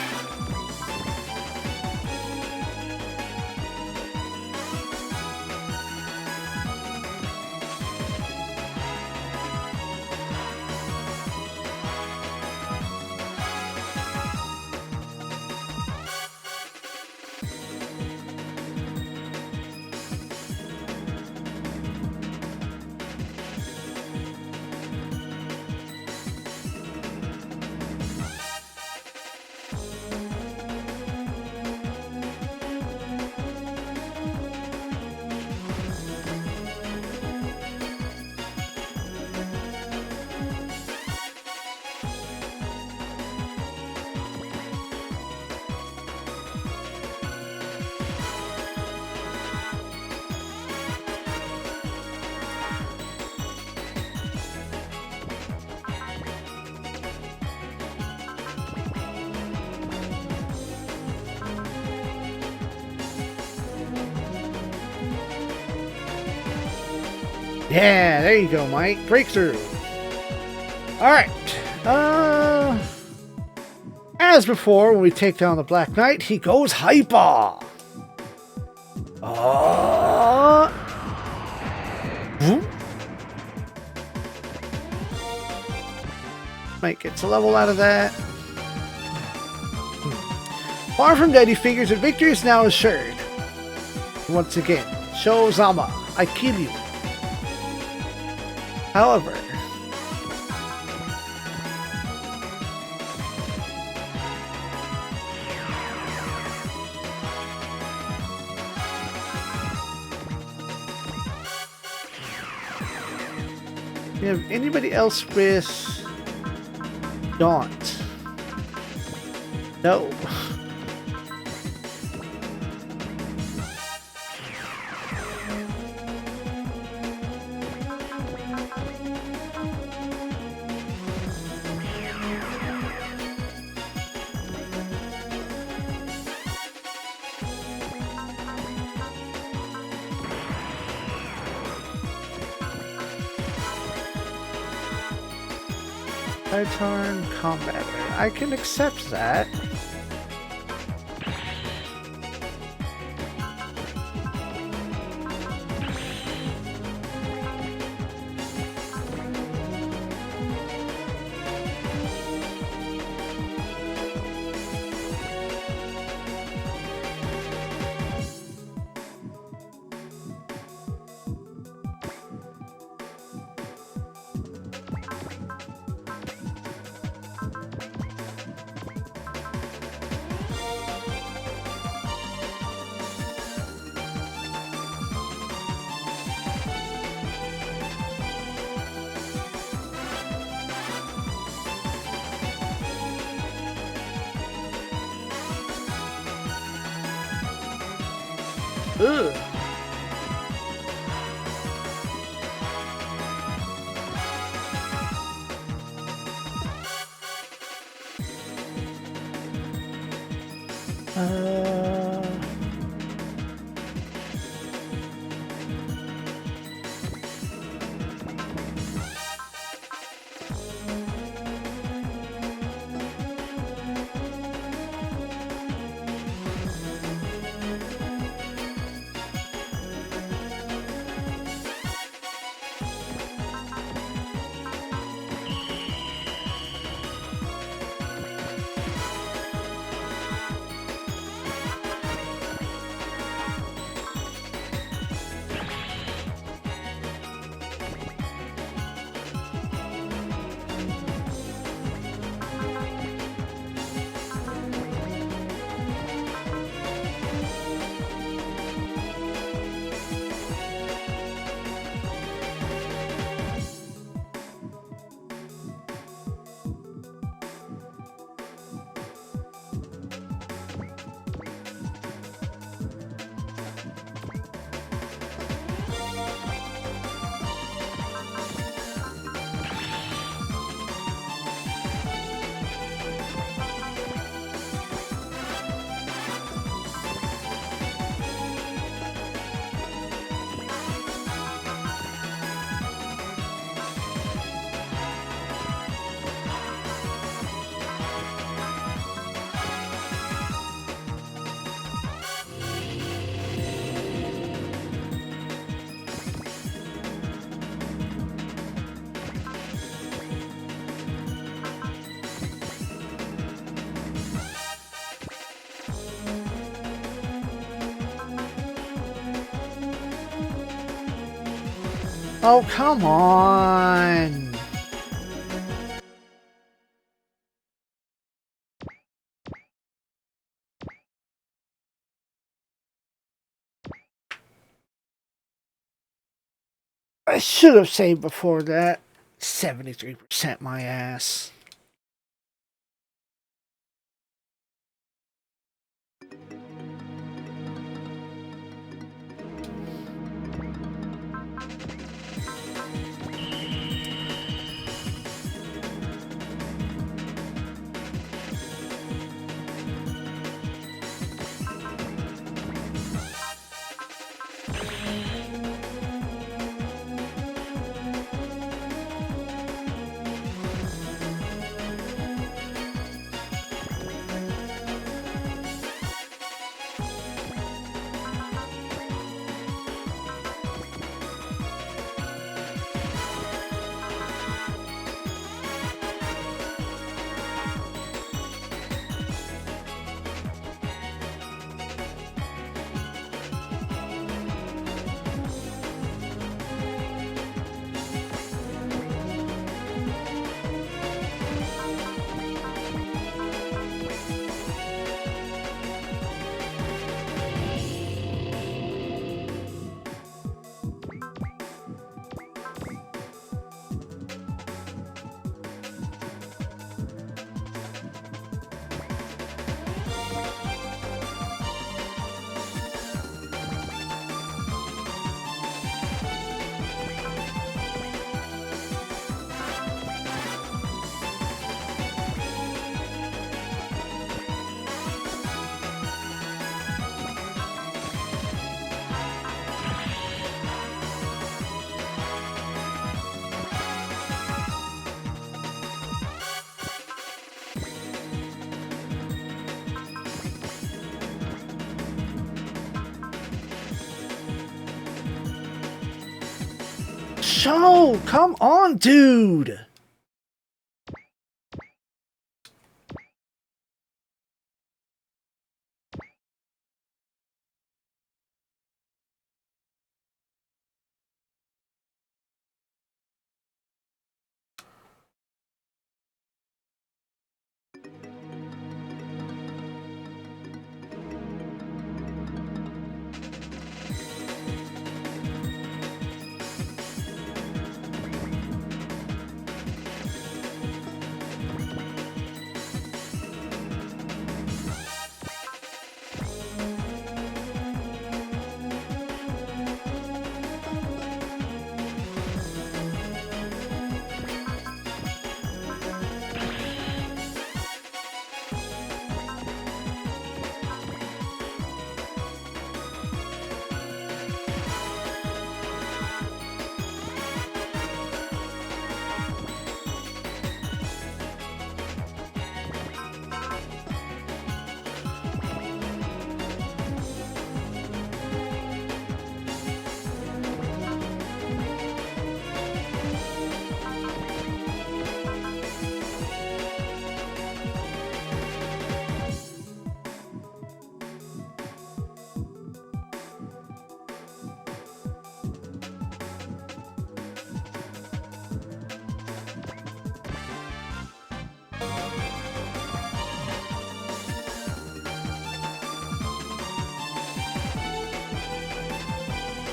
A: Yeah, there you go, Mike. Breakthrough. Alright. As before, when we take down the Black Knight, he goes hyper. Mike gets a level out of that. Far from dead, he figures that victory is now assured. Once again, Sho Zama, I kill you. However, do you have anybody else with Daunt? No. Turn combat. I can accept that. Ugh. Oh, come on. I should have saved before that. 73% my ass. show! Come on, dude!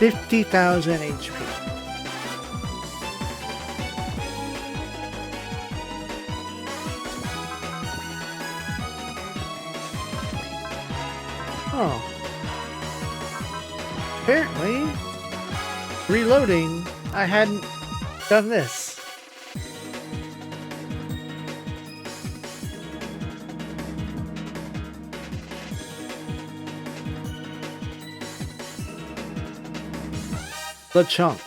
A: $50,000 HP. Oh. Apparently, reloading, I hadn't done this. The chunk.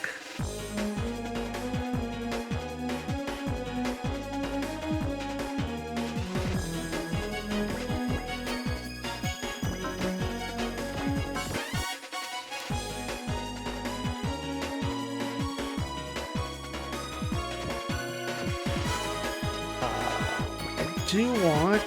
A: I do want...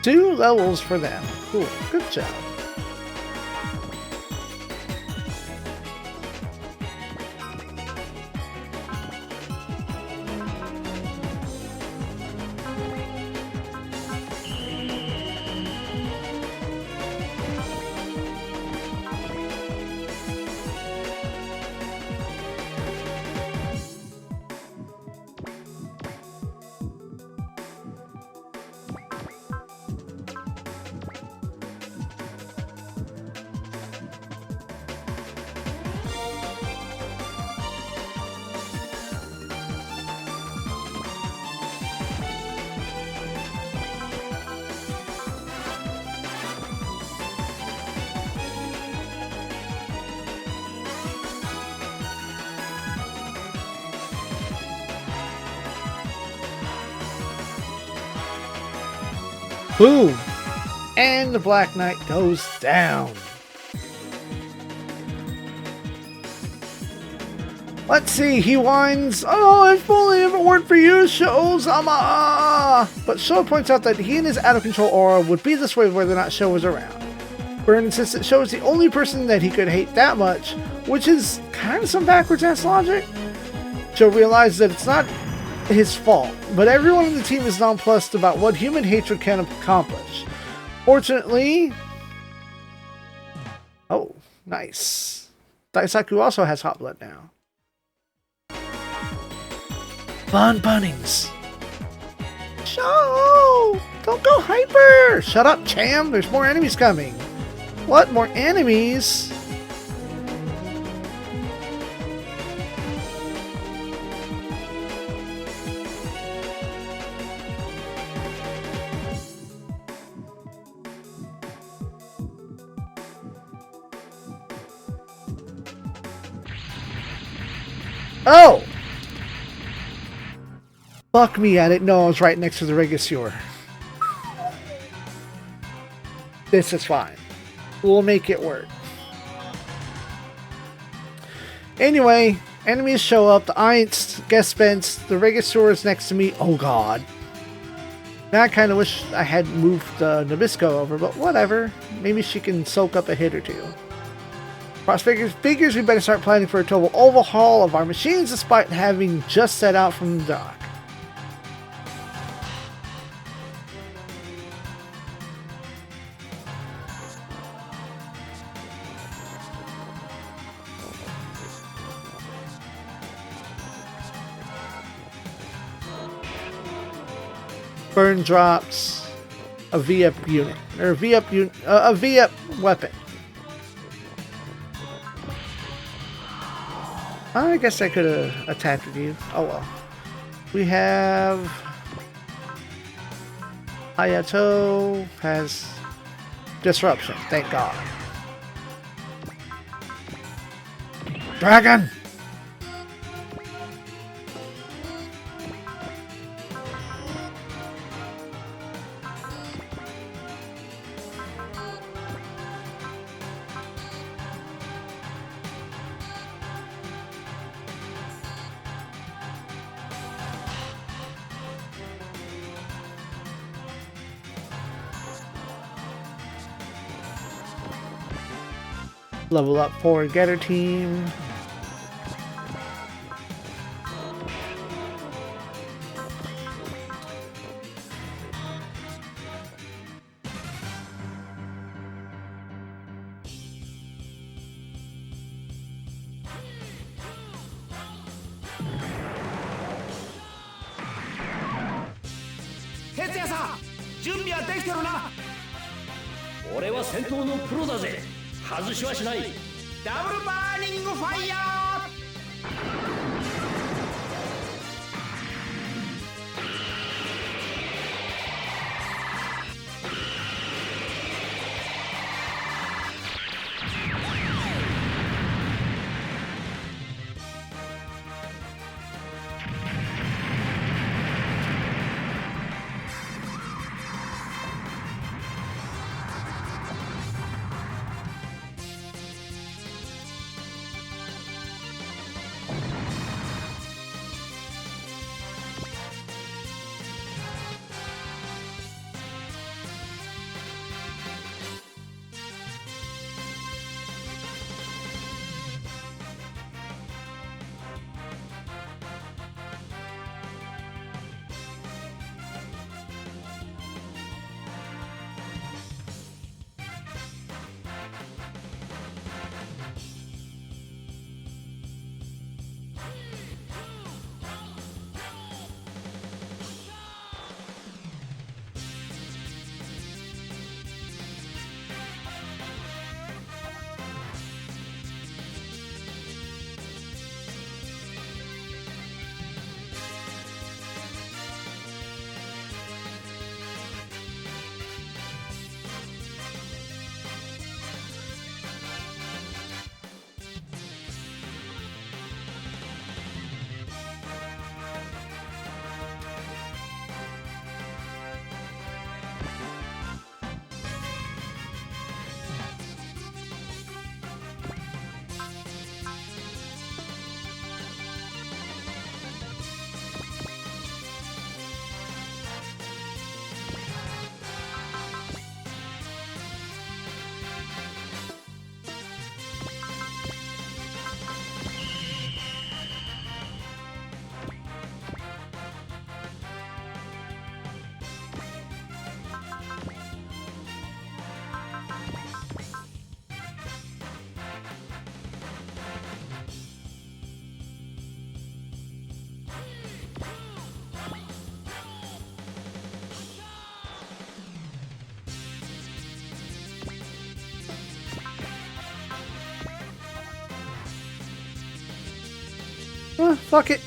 A: Two levels for them. Cool. Good job. Boom! And the Black Knight goes down. Let's see, he whines, "Oh, if only it weren't for you, Sho-Zama!" But Sho points out that he and his out-of-control aura would be this way whether or not Sho was around. Burn insists that Sho is the only person that he could hate that much, which is kind of some backwards-ass logic. Sho realizes that it's not his fault, but everyone on the team is nonplussed about what human hatred can accomplish. Fortunately... Oh, nice. Daisaku also has hot blood now. Fun bunnings. Sho! Don't go hyper! Shut up, Cham! There's more enemies coming. What? More enemies? Oh! Fuck me, I didn't know I was right next to the Regisaur. This is fine. We'll make it work. Anyway, enemies show up. The Aints, Gespence, the Regisaur is next to me. Oh god. Now I kind of wish I had moved Nabisco over, but whatever. Maybe she can soak up a hit or two. Cross figures we better start planning for a total overhaul of our machines despite having just set out from the dock. Burn drops a V-up unit, or a V-up weapon. I guess I could have attacked with you. Oh well. We have Hayato has disruption, thank God. Dragon! Level up for Getter Team.
C: Tetsuya-san, 準備はできてるな。
B: 俺は戦闘のプロだぜ。外しはしない。
C: ダブルバーニングファイヤー。
A: Fuck it.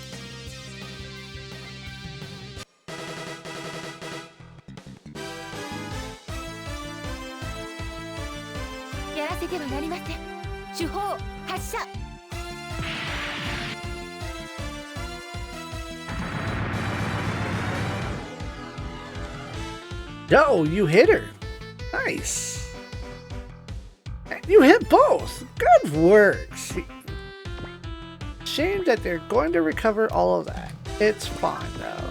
A: Yo, you hit her. Nice. You hit both. Good work. Shame that they're going to recover all of that. It's fine though.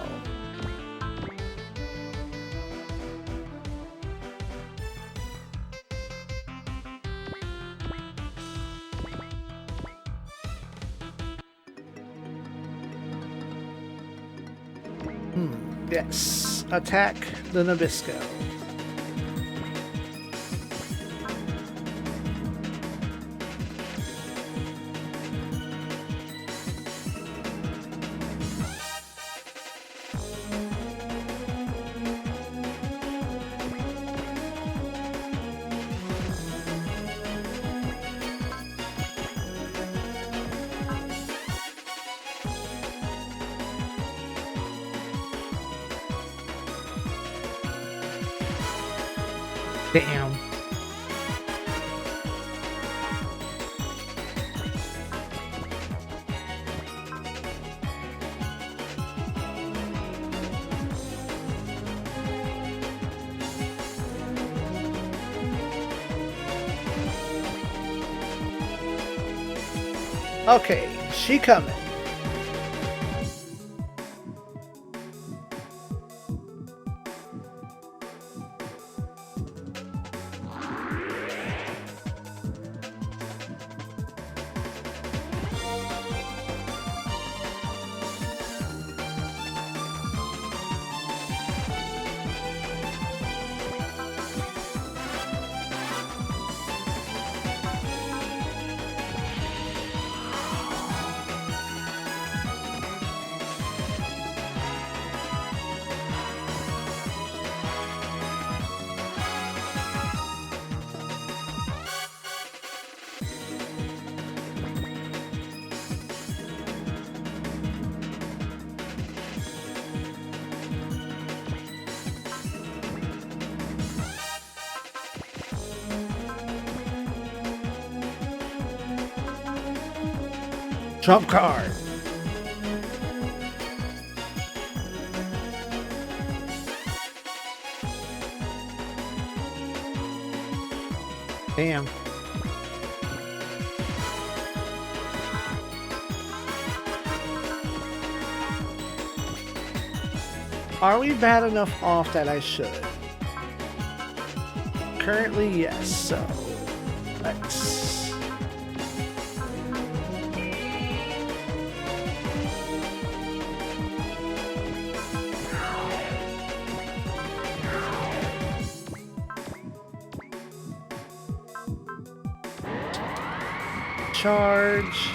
A: Yes. Attack the Nabisco. Damn. Okay, she coming. Trump card. Damn. Are we bad enough off that I should? Currently, yes, so let's... charge.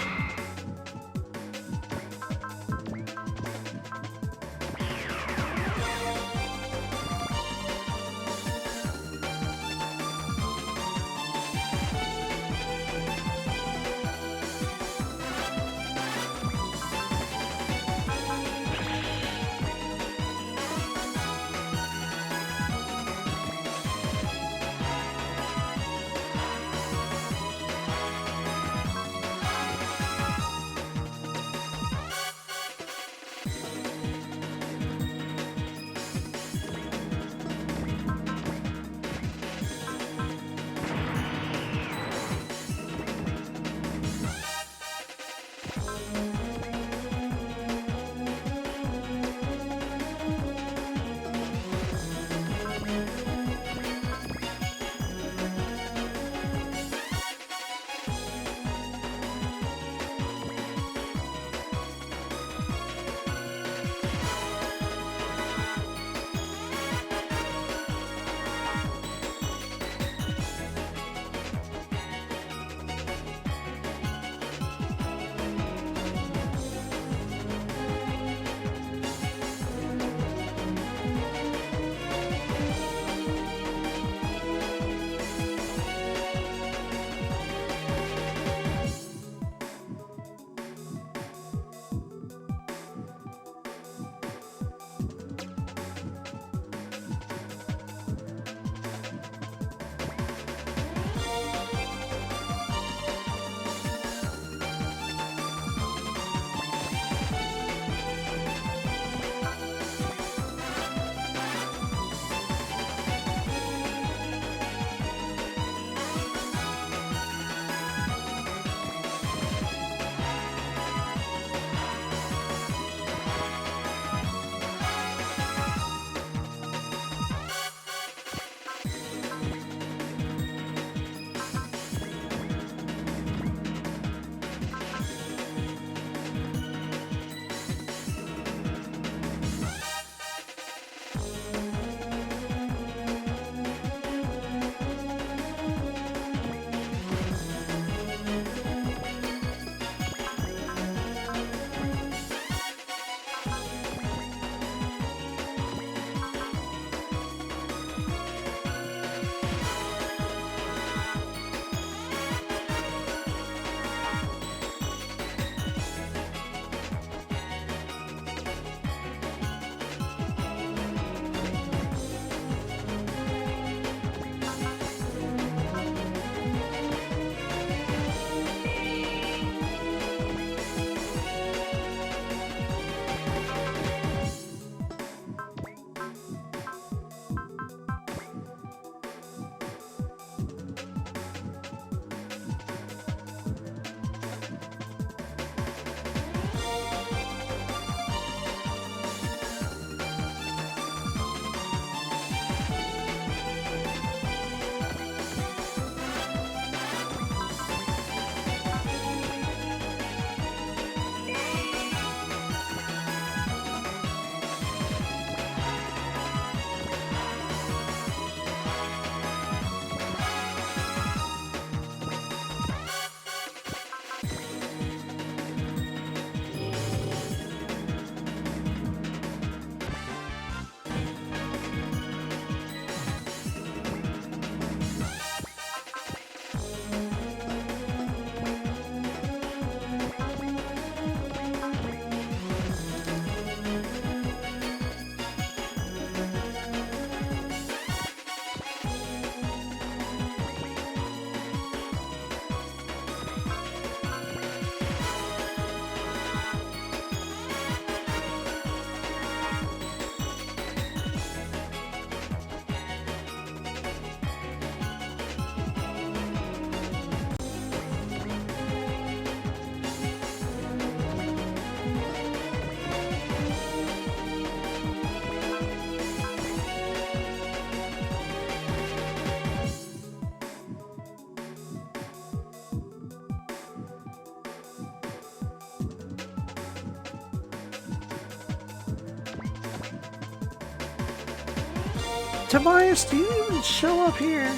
A: Tobias, do you even show up here?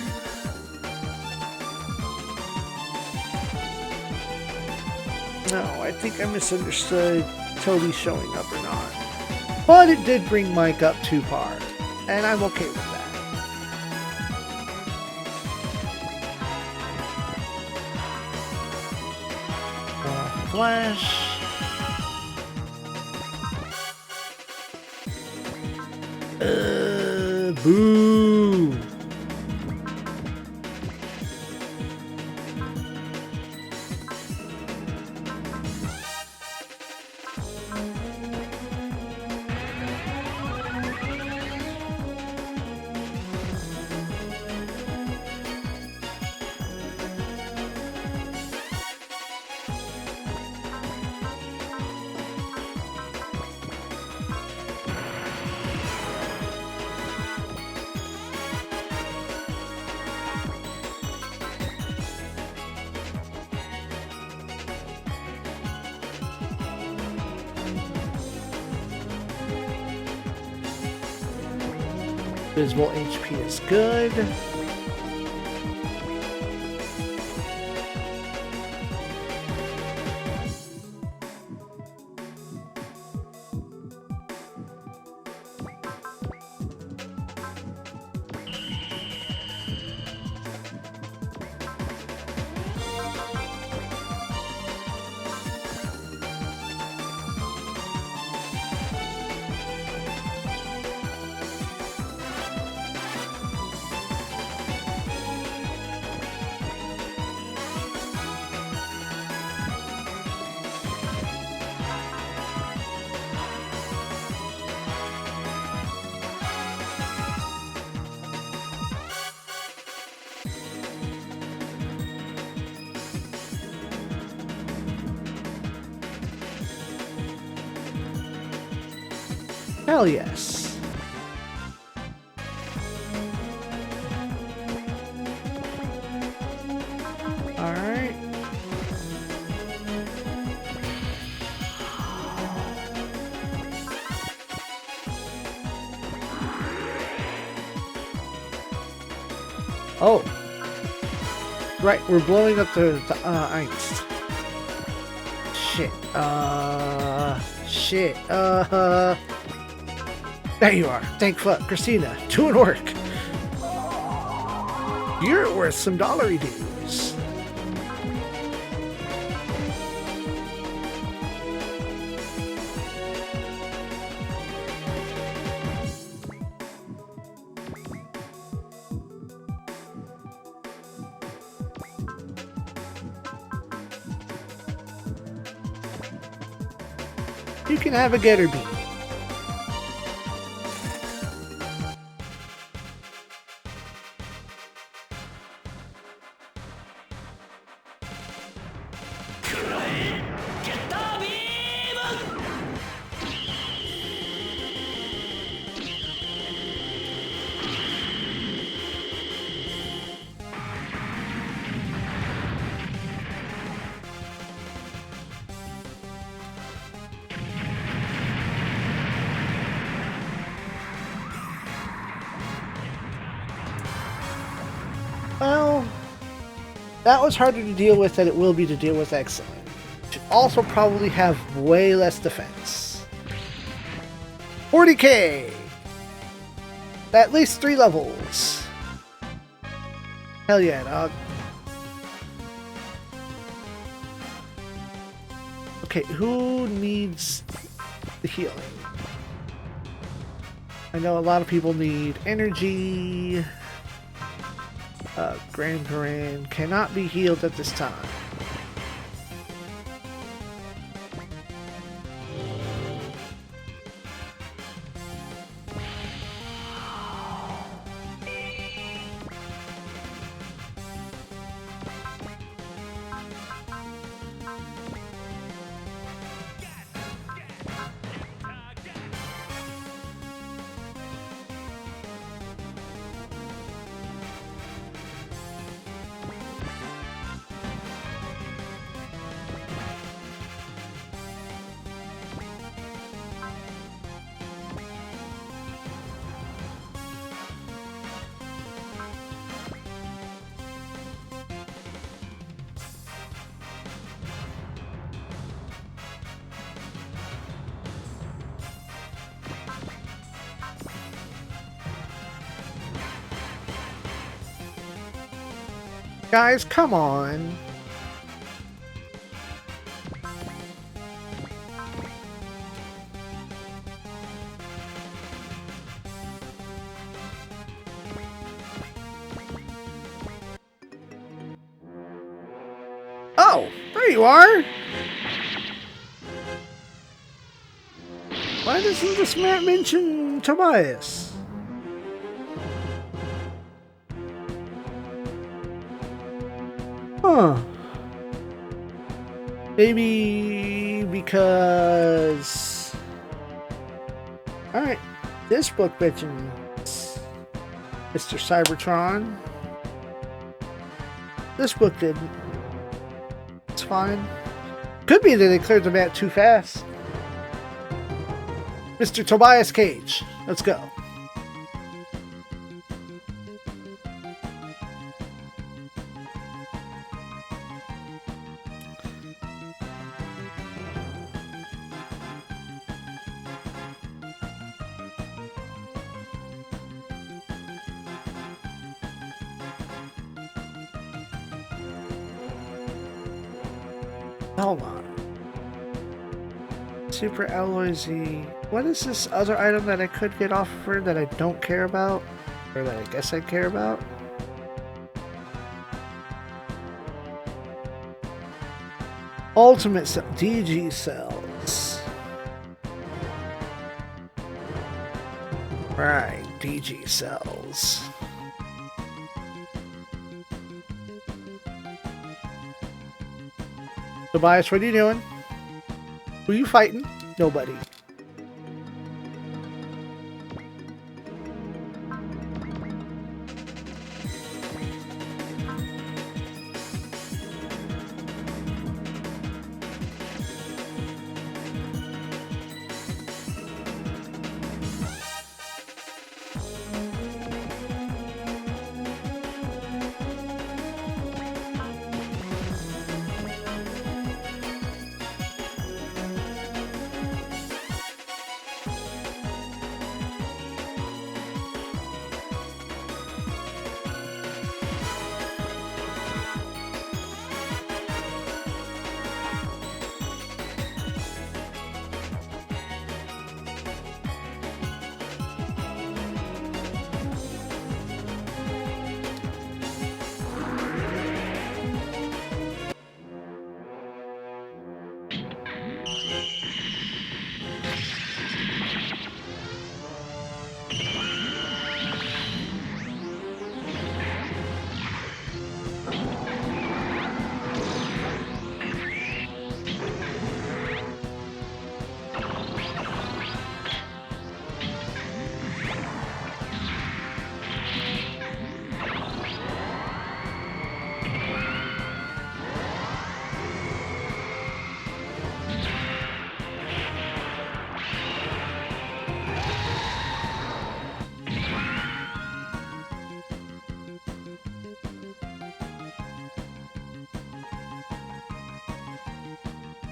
A: No, I think I misunderstood Toby showing up or not. But it did bring Mike up to par, and I'm okay with that. Flash. Boo. Visible HP is good. Hell yes. All right. Oh. Right, we're blowing up the ice. Shit. Shit. There you are. Thank fuck. Christina, doing work. You're worth some dollary dues. You can have a getter beat. Well, that was harder to deal with than it will be to deal with Excellent. Should also probably have way less defense. 40k! At least 3 levels. Hell yeah, dog. Okay, who needs the healing? I know a lot of people need energy. Grand Paran cannot be healed at this time. Guys, come on. Oh, there you are. Why doesn't this map mention Tobias? Huh. Maybe because... Alright, this book mentions Mr. Cybertron. This book didn't. It's fine. Could be that they cleared the map too fast. Mr. Tobias Cage. Let's go. Hold on. Super Alloy Z. What is this other item that I could get off of her that I don't care about? Or that I guess I care about? Ultimate cell. DG cells. Right, DG cells. Tobias, what are you doing? Who are you fighting? Nobody.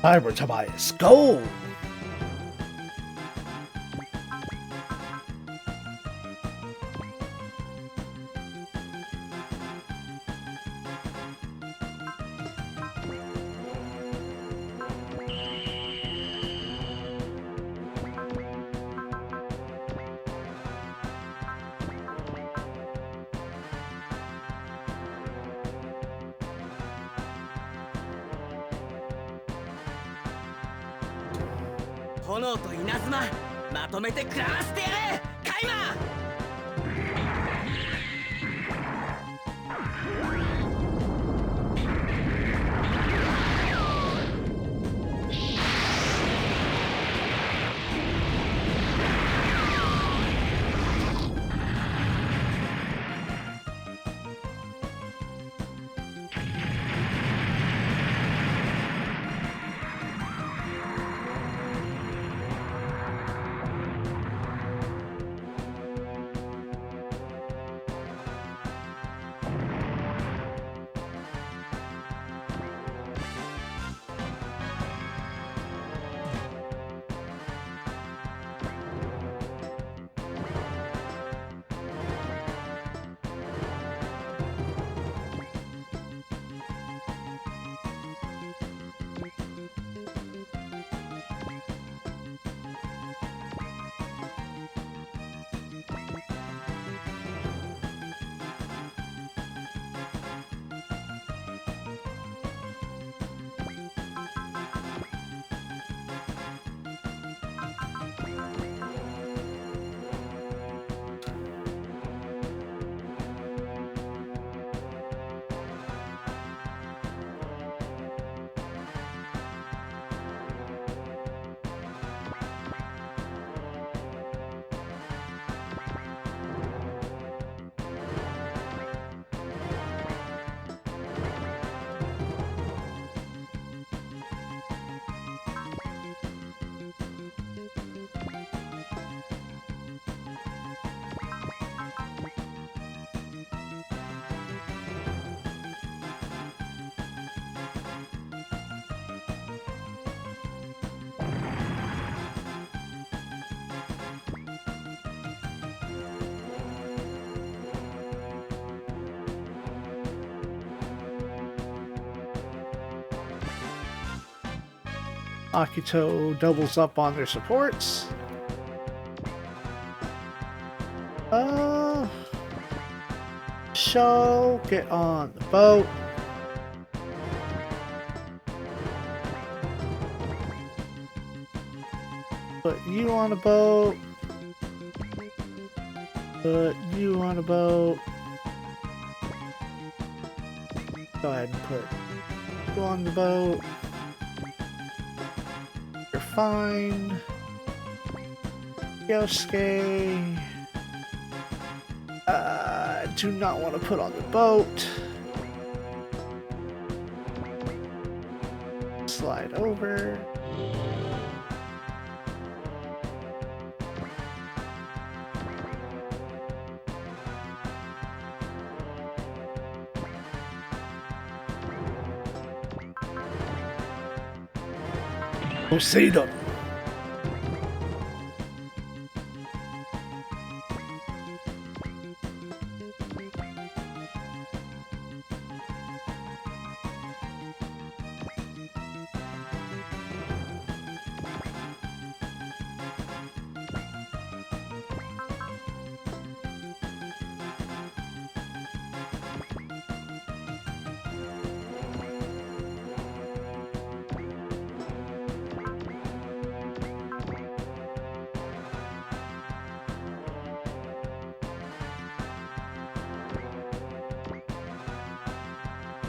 A: Cyber Tobias, go!
B: 炎と稲妻まとめて食らわせてやれカイマ
A: Akito doubles up on their supports. Show, get on the boat. Put you on a boat. Put you on a boat. Go ahead and put you on the boat. You're fine. Yosuke. Do not want to put on the boat. Slide over. Poseidon.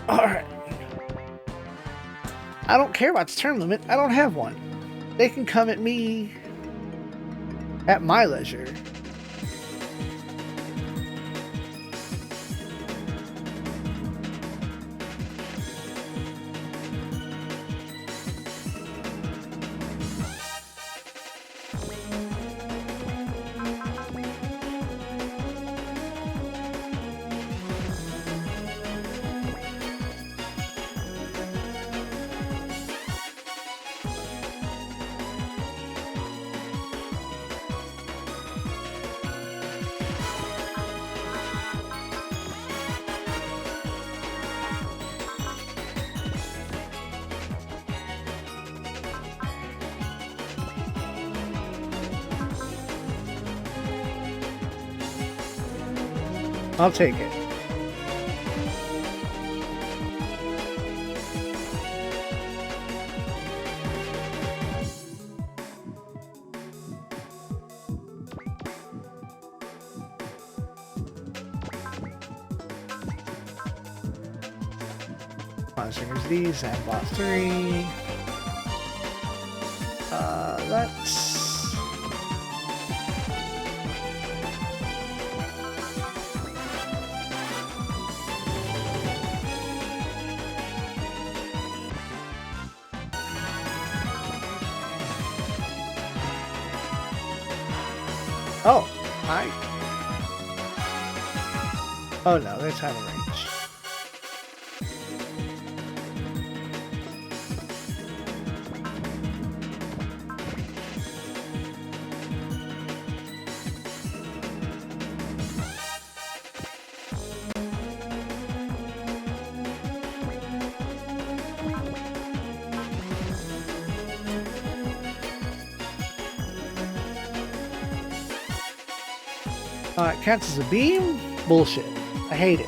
A: Alright. I don't care about the turn limit. I don't have one. They can come at me at my leisure. I'll take it. Monsters these and bot 3. Let's Oh, hi. Oh no, that's out of range. It counts as a beam? Bullshit. I hate it.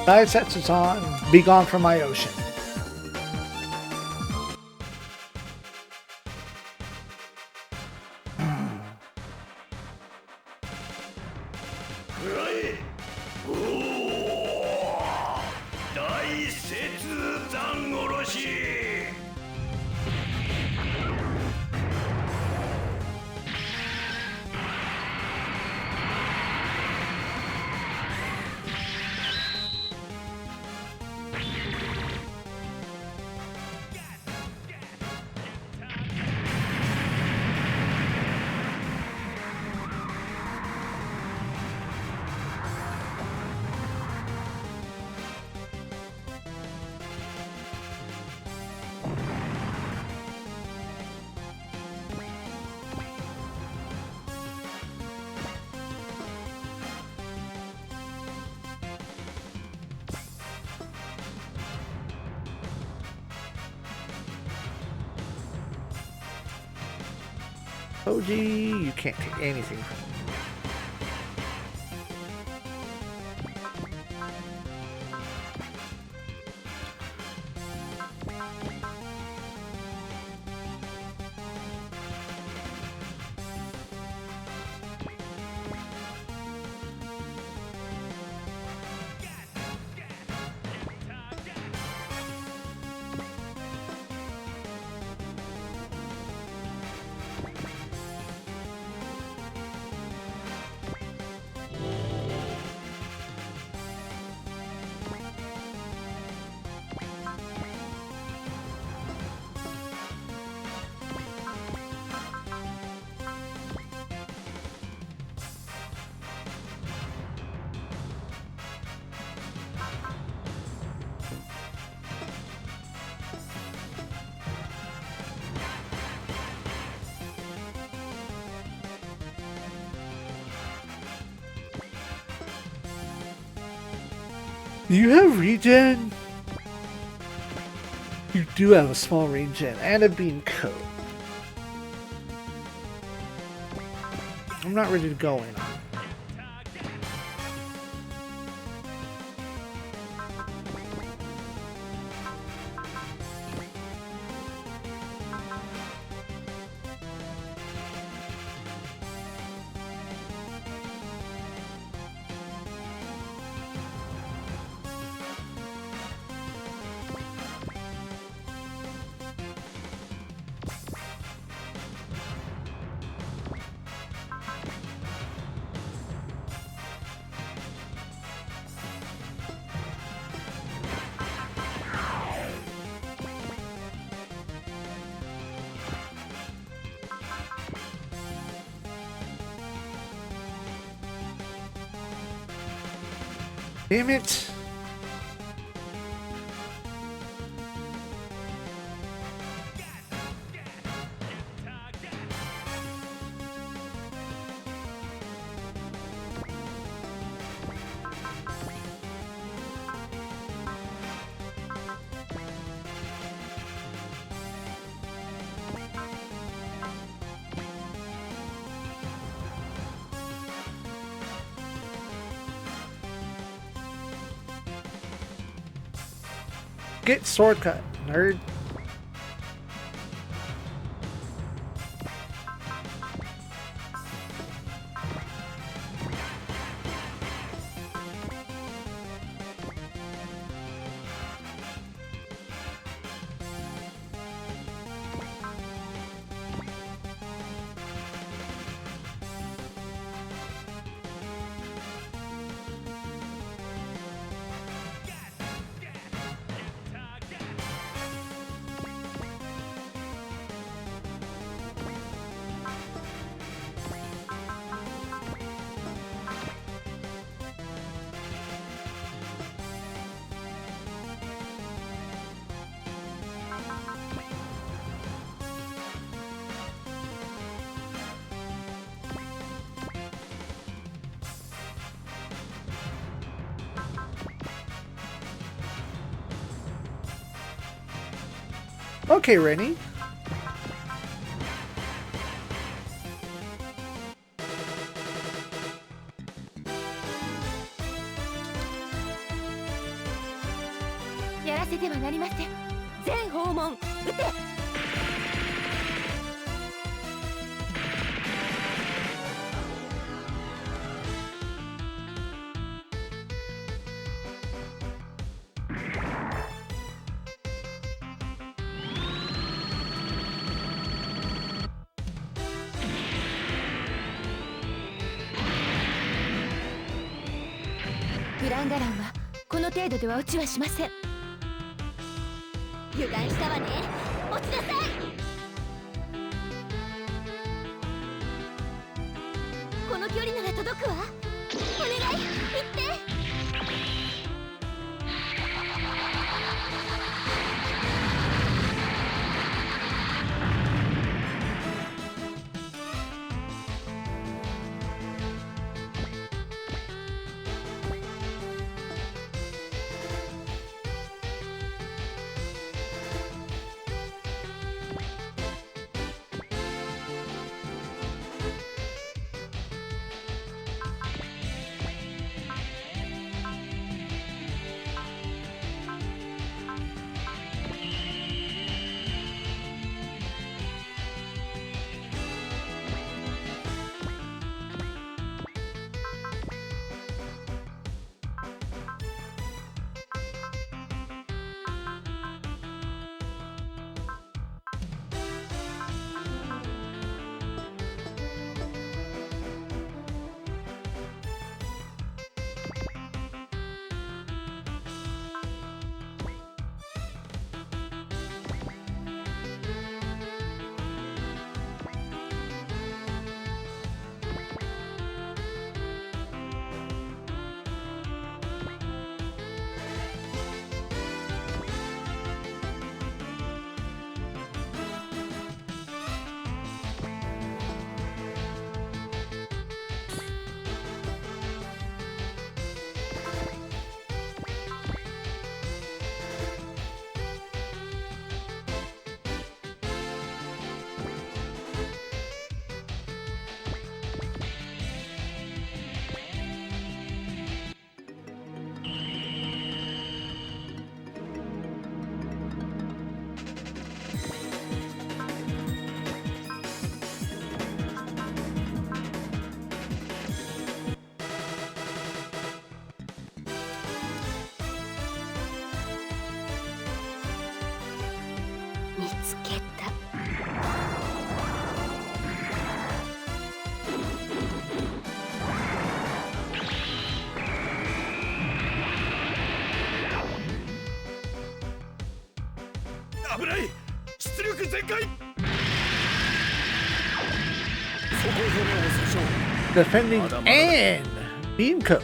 A: Tide sets us on, be gone from my ocean. OG, you can't take anything from me. Do you have regen? You do have a small regen and a beam coat. I'm not ready to go in on it. Damn it! Get sword cut, nerd. Okay, Rennie.
D: グランガランはこの程度では落ちはしません。油断したわね。落ちなさい。この距離なら届くわ。お願い、行って。つけた。
C: 危ない。出力全開。
A: Defending and beam coat.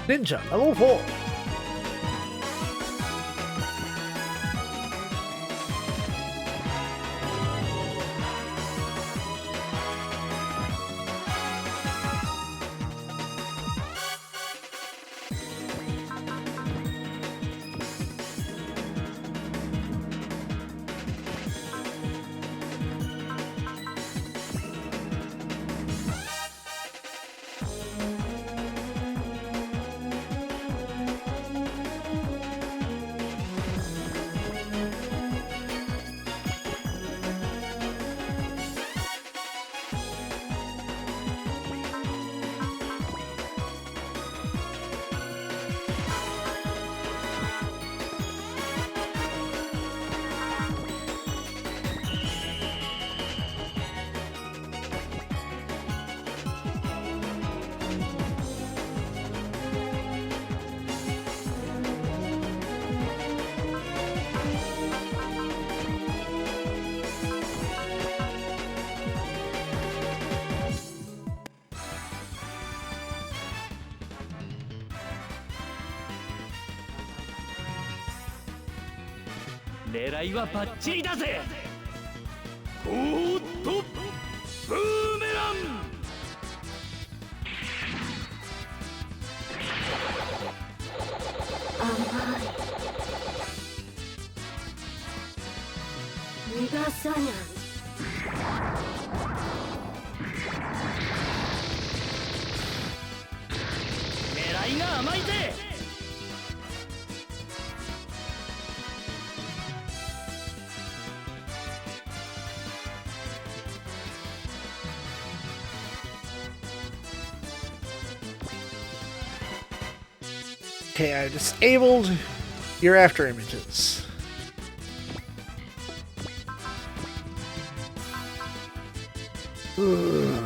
A: Ninja level 4.
B: 狙いはバッチリだぜ。おーっとブーメラン。
D: 逃がさない。
B: 狙いが甘いぜ。
A: Okay, I disabled your after images. Ugh.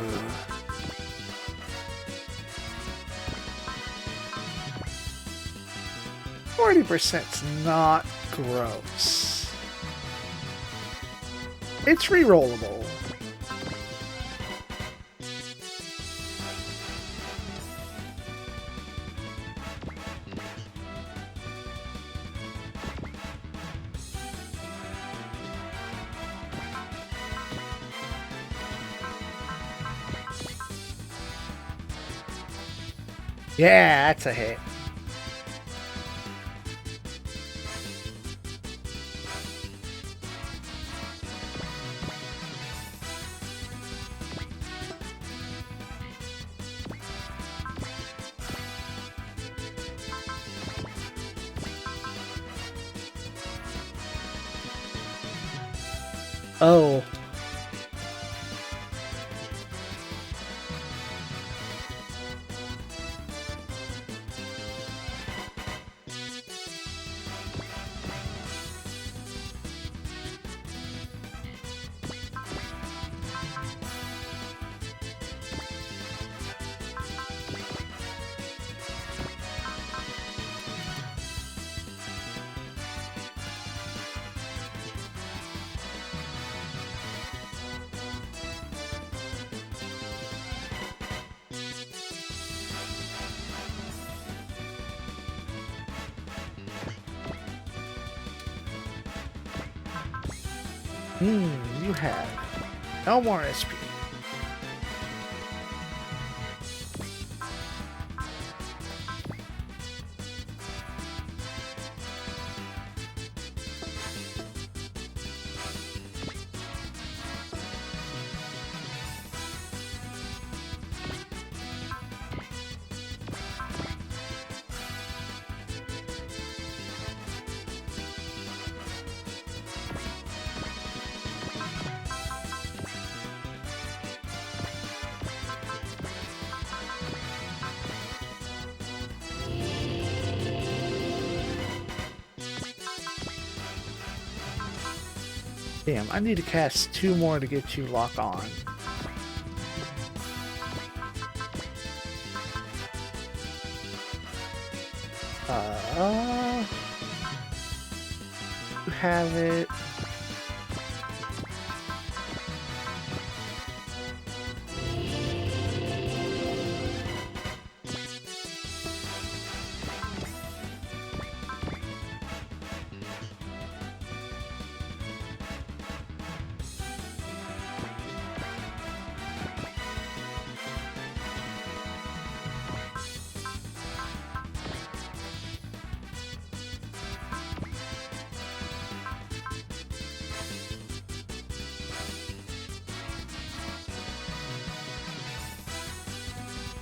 A: 40%'s not gross. It's rerollable. Yeah, that's a hit. Oh. You have no more SP. Damn, I need to cast 2 more to get you lock on. You have it.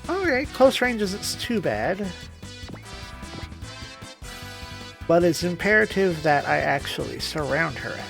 A: Okay, close range isn't too bad. But it's imperative that I actually surround her ass.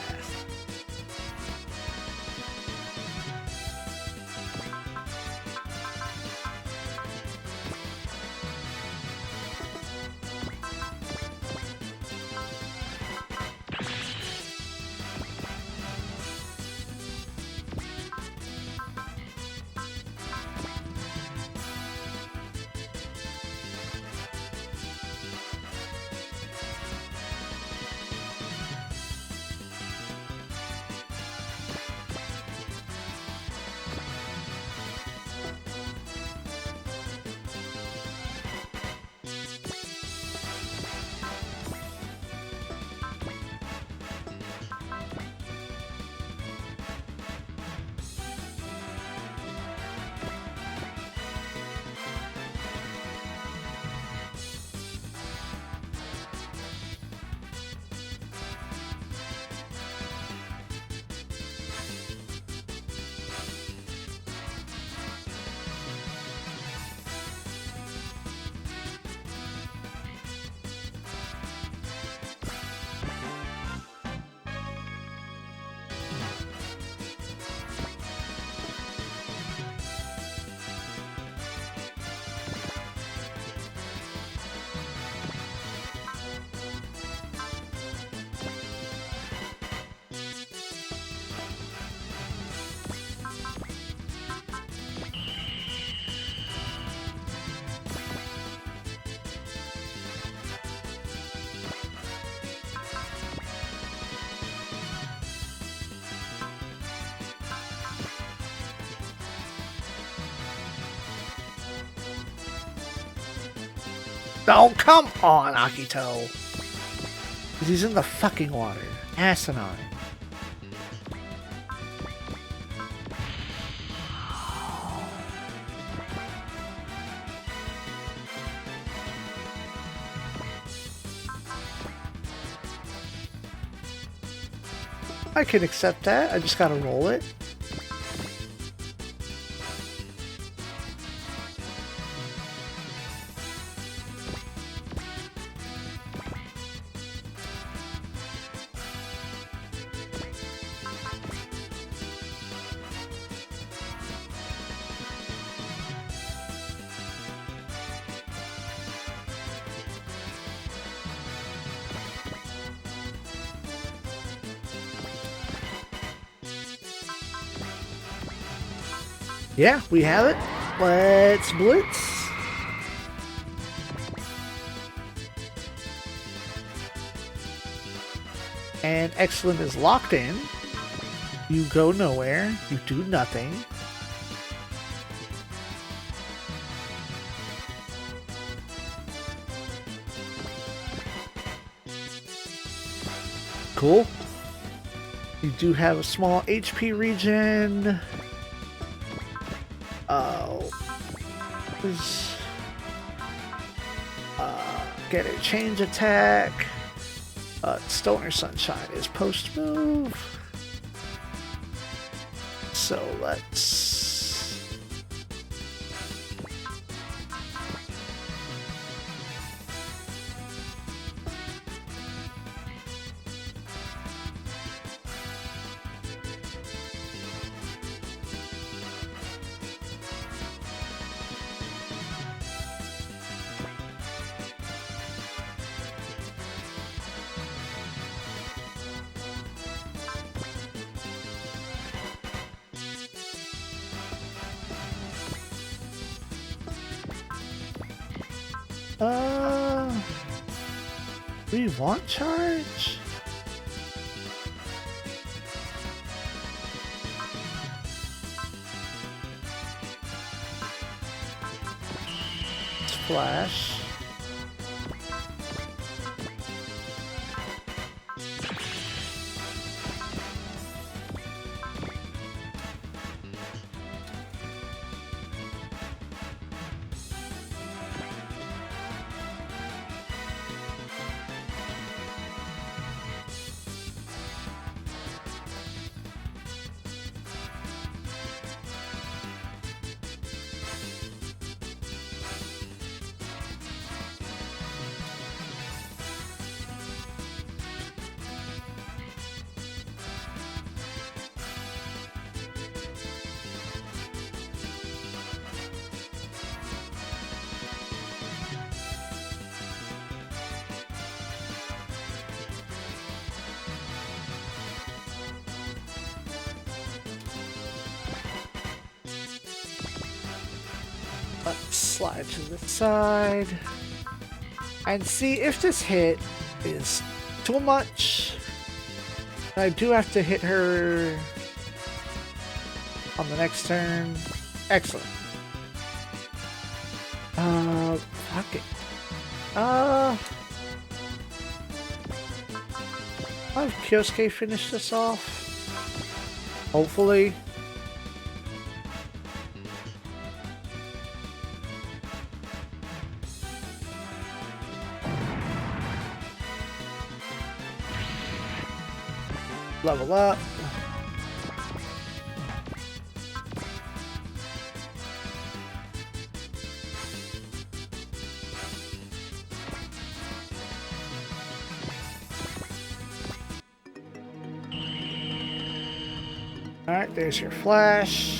A: Oh, come on, Akito! Because he's in the fucking water. Asinine. I can accept that. I just gotta roll it. Yeah, we have it. Let's blitz. And excellent is locked in. You go nowhere. You do nothing. Cool. You do have a small HP regen. Get a change attack. Stoner Sunshine is post move. So let's. Do we want charge? Splash. Let's slide to the side and see if this hit is too much. I do have to hit her on the next turn. Excellent. Fuck it. I'll have Kyosuke finish this off. Hopefully. Level up. Alright, there's your flash.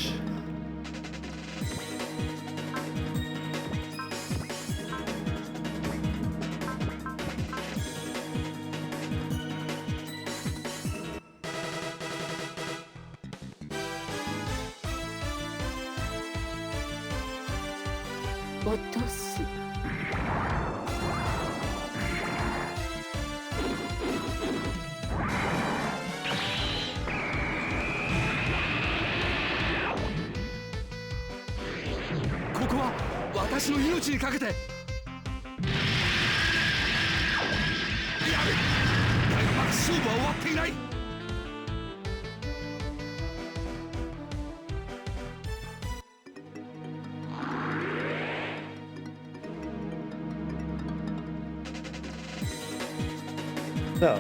A: So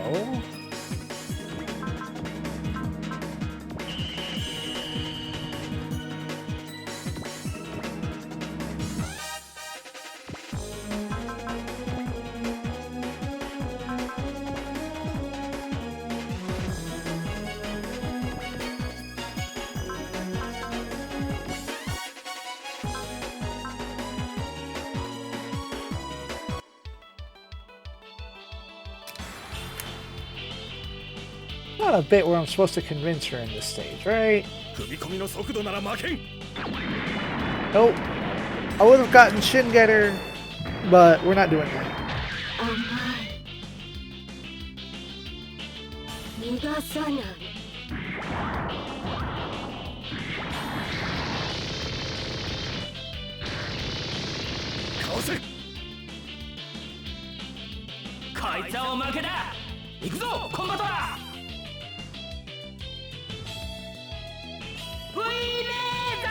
A: Not a bit where I'm supposed to convince her in this stage, right?
C: 踏み込みの速度なら負けん
A: Nope. I would have gotten Shin Getter, but we're not doing that.
D: 逃がさない。
C: かわせ
B: こいつはおまけだ。行くぞコンバトラー。 V レーザ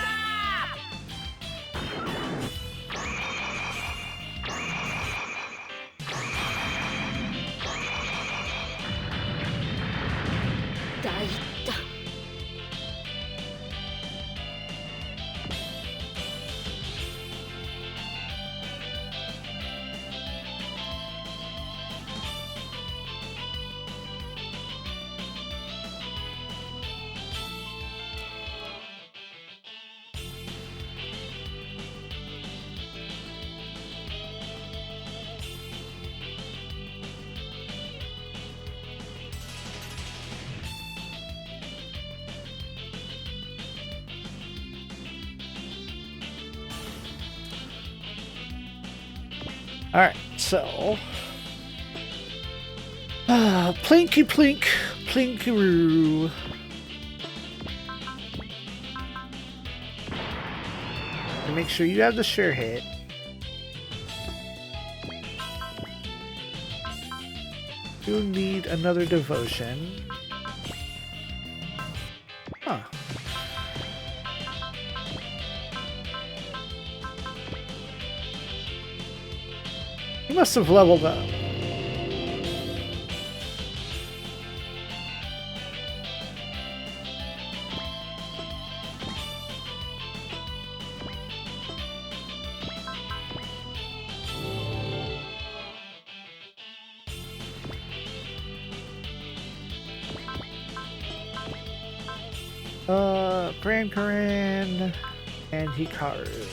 D: 大胆。
A: Alright, so... Plinky plink, plinkaroo. And make sure you have the sure hit. You need another devotion. Huh. You must have leveled up. Grand Karan and Hikaru.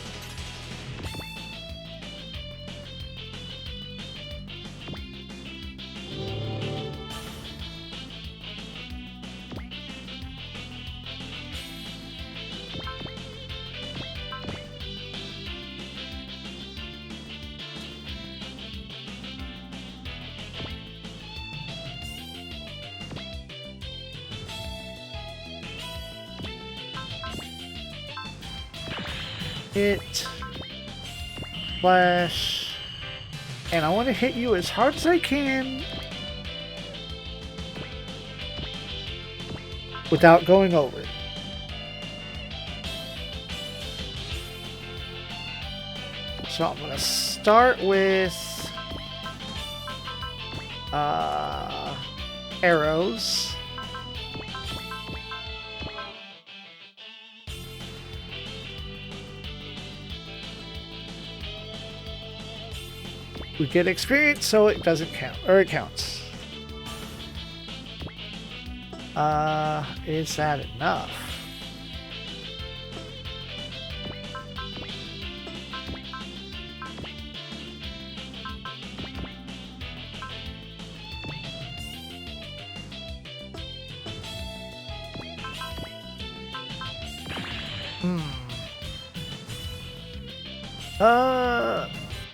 A: Hit, flash, and I want to hit you as hard as I can without going over. So I'm going to start with arrows. We get experience, so it doesn't count, or it counts. Is that enough?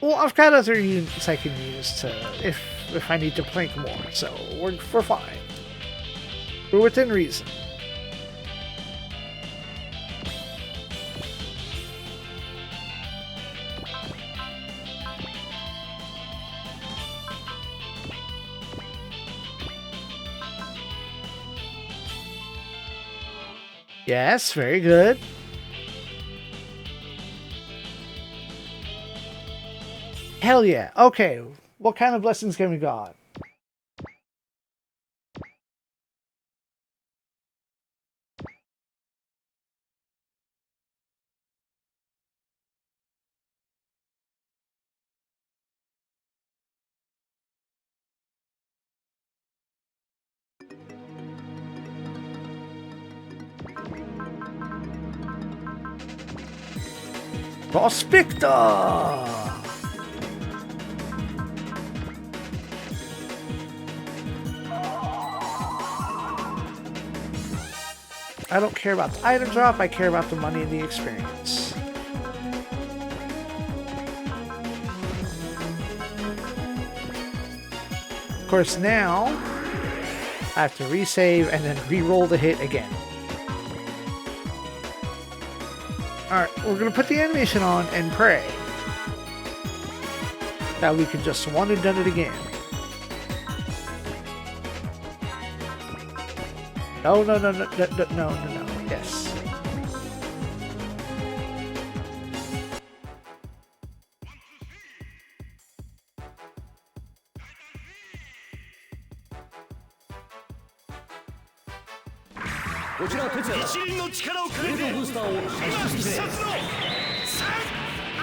A: Well, I've got other units I can use to if I need to plink more, so we're fine. We're within reason. Yes, very good. Hell yeah. Okay, what kind of blessings can we got? Prospector! I don't care about the item drop, I care about the money and the experience. Of course, now I have to resave and then re-roll the hit again. Alright, we're going to put the animation on and pray that we can just one and done it again. No. Yes.
C: 一輪の力を借りて今必殺の3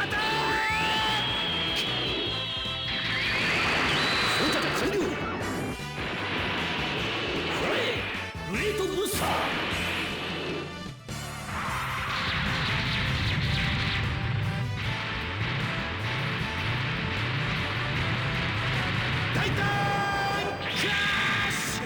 C: アタックグレートブースタータイタンクラッシュ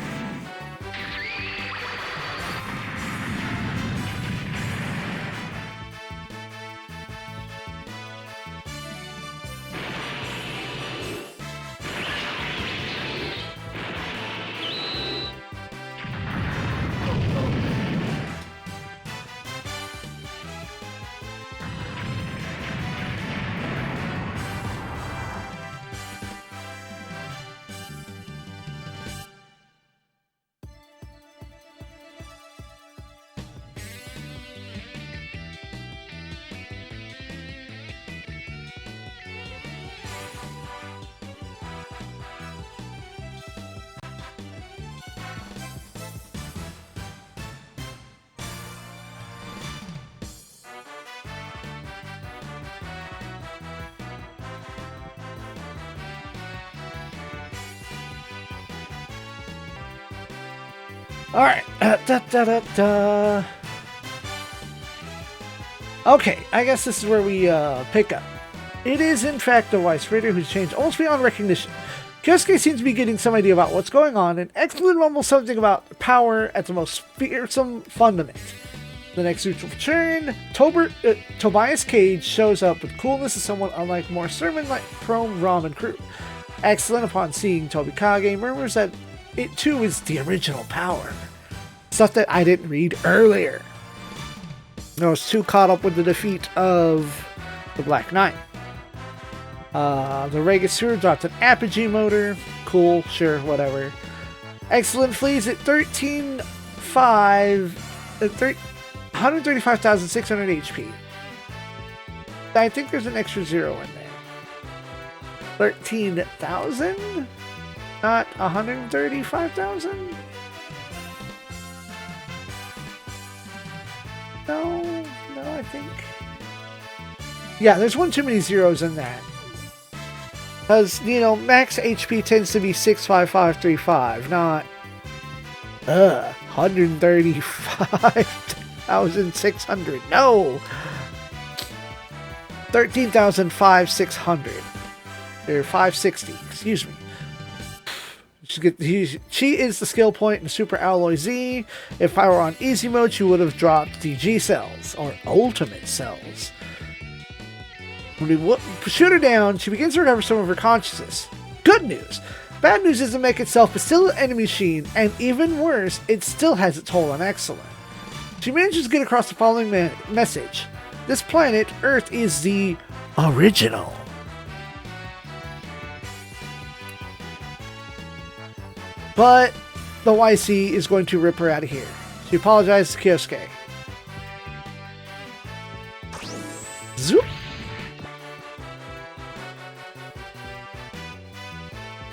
A: Alright. Okay, I guess this is where we pick up. It is, in fact, the Vice Raider who's changed almost beyond recognition. Kyosuke seems to be getting some idea about what's going on, and Excellent mumbles something about power at the most fearsome fundament. The next neutral turn, Tobias Cage shows up with coolness as someone unlike more sermon-like prone ramen crew. Excellent, upon seeing Tobikage, murmurs that it too is the original power. Stuff that I didn't read earlier. I was too caught up with the defeat of the Black Knight. The Regisur dropped an Apogee motor. Cool, sure, whatever. Excellent flees at 135,600 HP. I think there's an extra zero in there. 13,000? Not 135,000? No, I think. Yeah, there's one too many zeros in that. Because, max HP tends to be 65535, not 135,600. No! 13,560. Or 560, excuse me. She is the skill point in Super Alloy Z. If I were on easy mode, she would have dropped the G cells, or ultimate cells. When we shoot her down, she begins to recover some of her consciousness. Good news! Bad news is the mech itself is still an enemy machine, and even worse, it still has its toll on Excellent. She manages to get across the following message. This planet, Earth, is the original. But the YC is going to rip her out of here. She apologizes to Kyosuke. Zoop!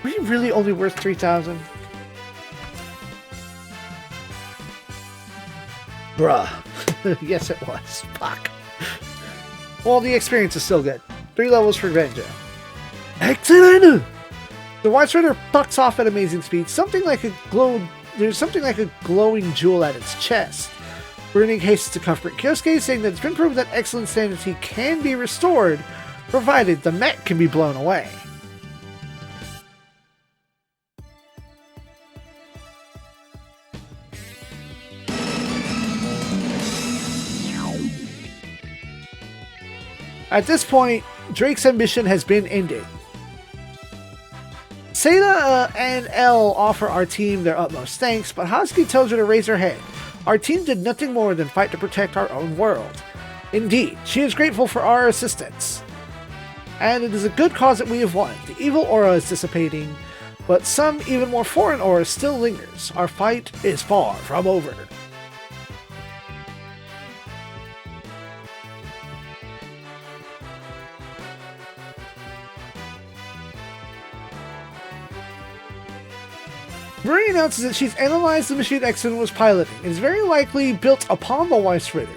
A: Were you really only worth 3,000? Bruh. Yes, it was. Fuck. Well, the experience is still good. 3 levels for Venja. Excellent! The White Rider bucks off at amazing speed. There's something like a glowing jewel at its chest. Burning hastes to comfort Kyosuke, saying that it's been proven that Excellent sanity can be restored, provided the mech can be blown away. At this point, Drake's ambition has been ended. Seda and L offer our team their utmost thanks, but Hazuki tells her to raise her head. Our team did nothing more than fight to protect our own world. Indeed, she is grateful for our assistance. And it is a good cause that we have won. The evil aura is dissipating, but some even more foreign aura still lingers. Our fight is far from over. Marie announces that she's analyzed the machine Excellent was piloting. It is very likely built upon the Weiss Ritter.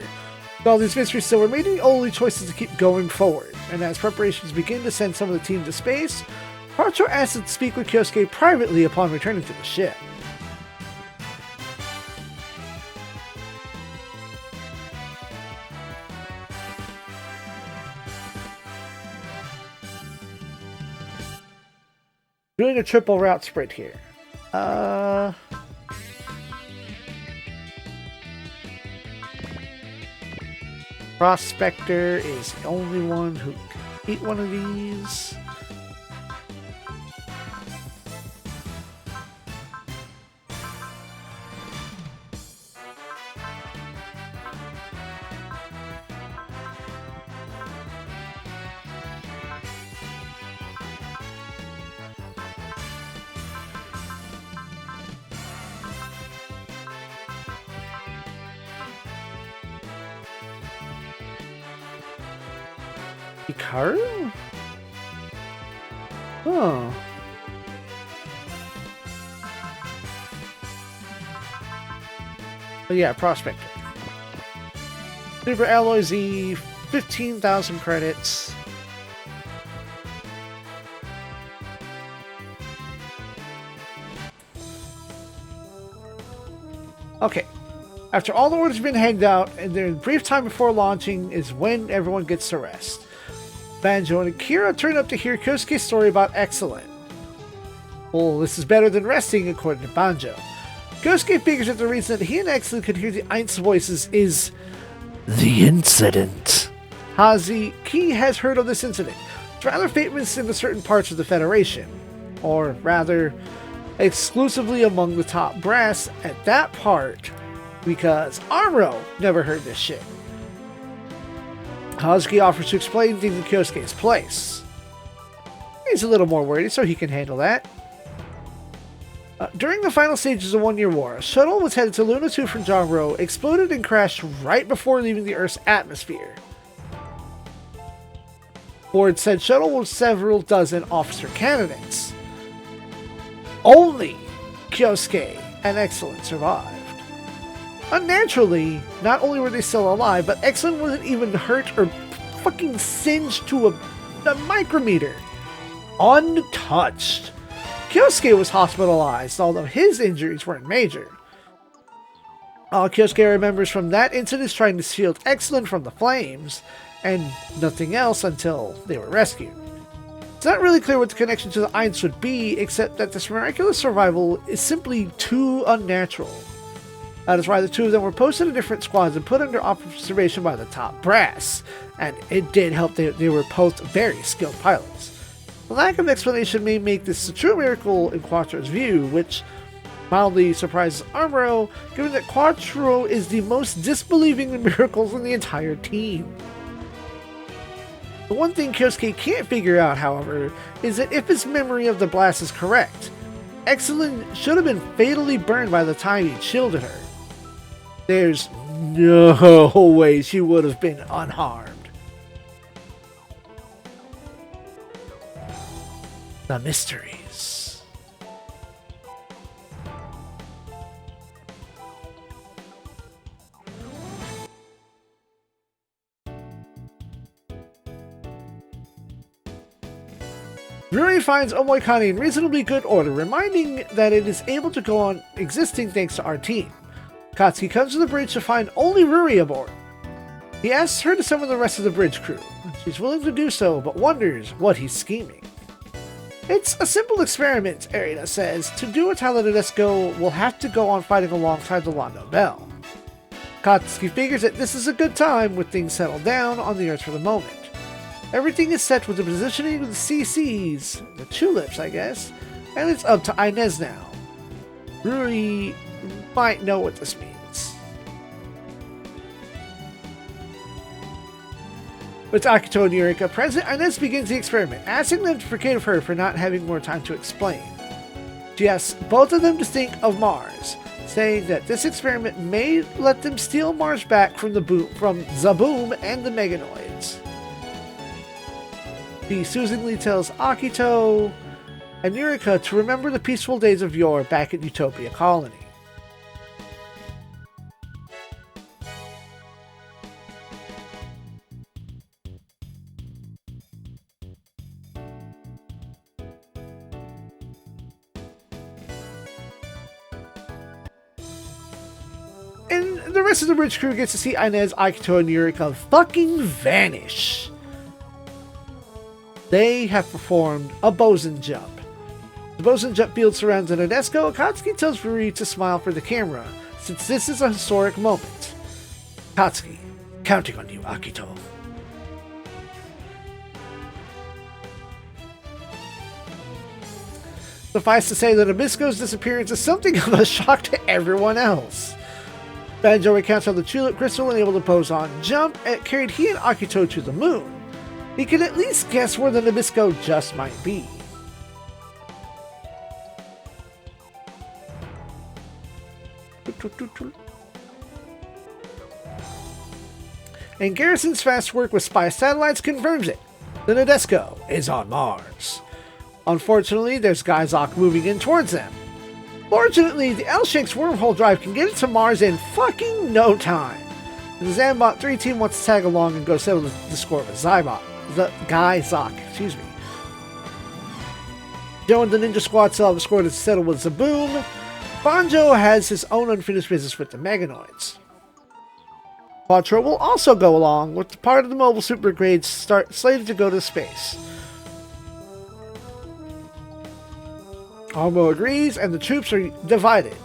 A: With all these mysteries still remaining, the only choice is to keep going forward. And as preparations begin to send some of the team to space, Quattro asks to speak with Kyosuke privately upon returning to the ship. Doing a triple route sprint here. Prospector is the only one who can beat one of these. Hikaru? Oh. But yeah, Prospector. Super Alloy Z, 15,000 credits. Okay. After all the orders have been handed out, and their brief time before launching is when everyone gets to rest. Banjo and Akira turn up to hear Kyosuke's story about Excellent. Well, this is better than resting, according to Banjo. Kyosuke figures that the reason that he and Excellent could hear the Ainz voices is the incident. Hazuki has heard of this incident. It's rather famous in the certain parts of the Federation, or rather, exclusively among the top brass at that part, because Amuro never heard this shit. Hazuki offers to explain things in Kyosuke's place. He's a little more worried, so he can handle that. During the final stages of One Year War, a shuttle was headed to Luna 2 from Jaro, exploded and crashed right before leaving the Earth's atmosphere. Board said shuttle with several dozen officer candidates. Only Kyosuke and Excellent survived. Unnaturally, not only were they still alive, but Excellent wasn't even hurt or fucking singed to a micrometer. Untouched. Kyosuke was hospitalized, although his injuries weren't major. All Kyosuke remembers from that incident is trying to shield Excellent from the flames, and nothing else until they were rescued. It's not really clear what the connection to the Ainz would be, except that this miraculous survival is simply too unnatural. That is why the two of them were posted in different squads and put under observation by the top brass, and it did help they were both very skilled pilots. The lack of explanation may make this a true miracle in Quattro's view, which mildly surprises Amuro, given that Quattro is the most disbelieving in miracles in the entire team. The one thing Kyosuke can't figure out, however, is that if his memory of the blast is correct, Excellent should have been fatally burned by the time he shielded her. There's no way she would have been unharmed. The mysteries. Ruri finds Omoikani in reasonably good order, reminding that it is able to go on existing thanks to our team. Katsuki comes to the bridge to find only Ruri aboard. He asks her to summon the rest of the bridge crew. She's willing to do so, but wonders what he's scheming. It's a simple experiment, Erina says. To do what let us go, we'll have to go on fighting alongside the Londo Bell. Katsuki figures that this is a good time with things settled down on the Earth for the moment. Everything is set with the positioning of the CCs, the tulips, I guess, and it's up to Inez now. Ruri might know what this means. With Akito and Yurika present, Inez begins the experiment, asking them to forgive her for not having more time to explain. She asks both of them to think of Mars, saying that this experiment may let them steal Mars back from Zaboom and the Meganoids. She soothingly tells Akito and Yurika to remember the peaceful days of yore back at Utopia Colony. And the rest of the bridge crew gets to see Inez, Akito, and Yurika fucking vanish. They have performed a boson jump. The boson jump field surrounds an Nadesco. Akatsuki tells Ruri to smile for the camera, since this is a historic moment. Akatsuki, counting on you, Akito. Suffice to say that Abisco's disappearance is something of a shock to everyone else. Banjo recounts how the tulip crystal unable to boson jump carried he and Akito to the moon. He can at least guess where the Nabisco just might be. And Garrison's fast work with spy satellites confirms it. The Nadesco is on Mars. Unfortunately, there's Gaizok moving in towards them. Fortunately, the L-Shank's wormhole drive can get it to Mars in fucking no time. The Zambot 3 team wants to tag along and go settle the score with Gaizok, excuse me. Joe and the Ninja Squad still have the score to settle with Zaboom. Banjo has his own unfinished business with the Meganoids. Quattro will also go along with the part of the mobile super grades slated to go to space. Almo agrees, and the troops are divided.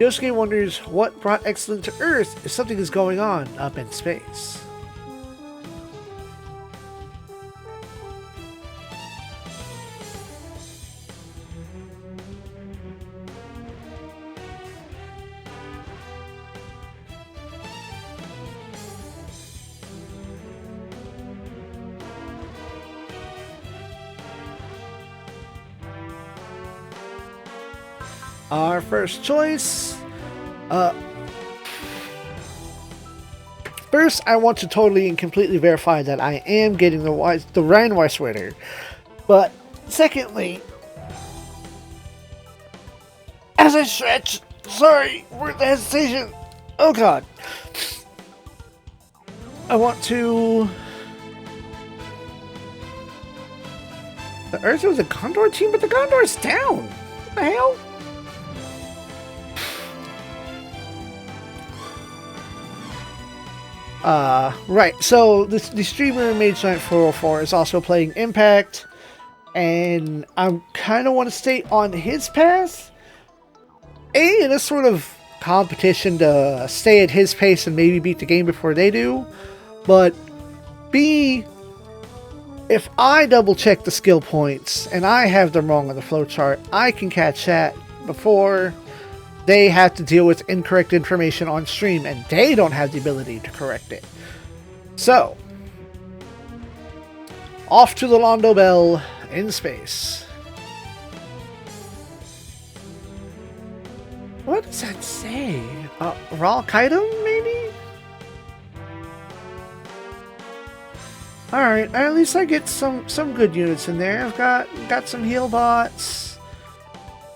A: Yosuke wonders what brought Excellent to Earth if something is going on up in space. Our first choice. First, I want to totally and completely verify that I am getting the Ryan sweater. But secondly, as I stretch, sorry for the hesitation. Oh god. I want to. The Earth was a Gondor team, but the Gondor's down. What the hell? Right, so the streamer Mage Knight 404 is also playing Impact, and I kind of want to stay on his path. A, in a sort of competition to stay at his pace and maybe beat the game before they do, but B, if I double check the skill points and I have them wrong on the flowchart, I can catch that before they have to deal with incorrect information on stream, and they don't have the ability to correct it. So, off to the Londo Bell in space. What does that say? Raw Kaido, maybe? Alright, at least I get some good units in there. I've got some heal bots.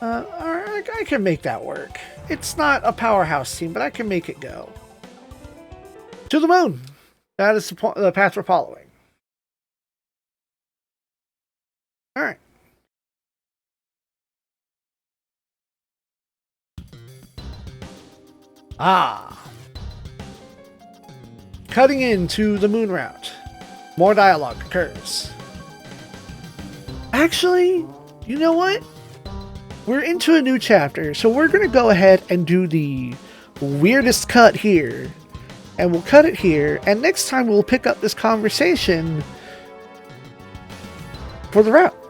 A: Alright, I can make that work. It's not a powerhouse team, but I can make it go. To the moon! That is the path we're following. Alright. Cutting into the moon route. More dialogue occurs. Actually, you know what? We're into a new chapter, so we're going to go ahead and do the weirdest cut here. And we'll cut it here, and next time we'll pick up this conversation for the route.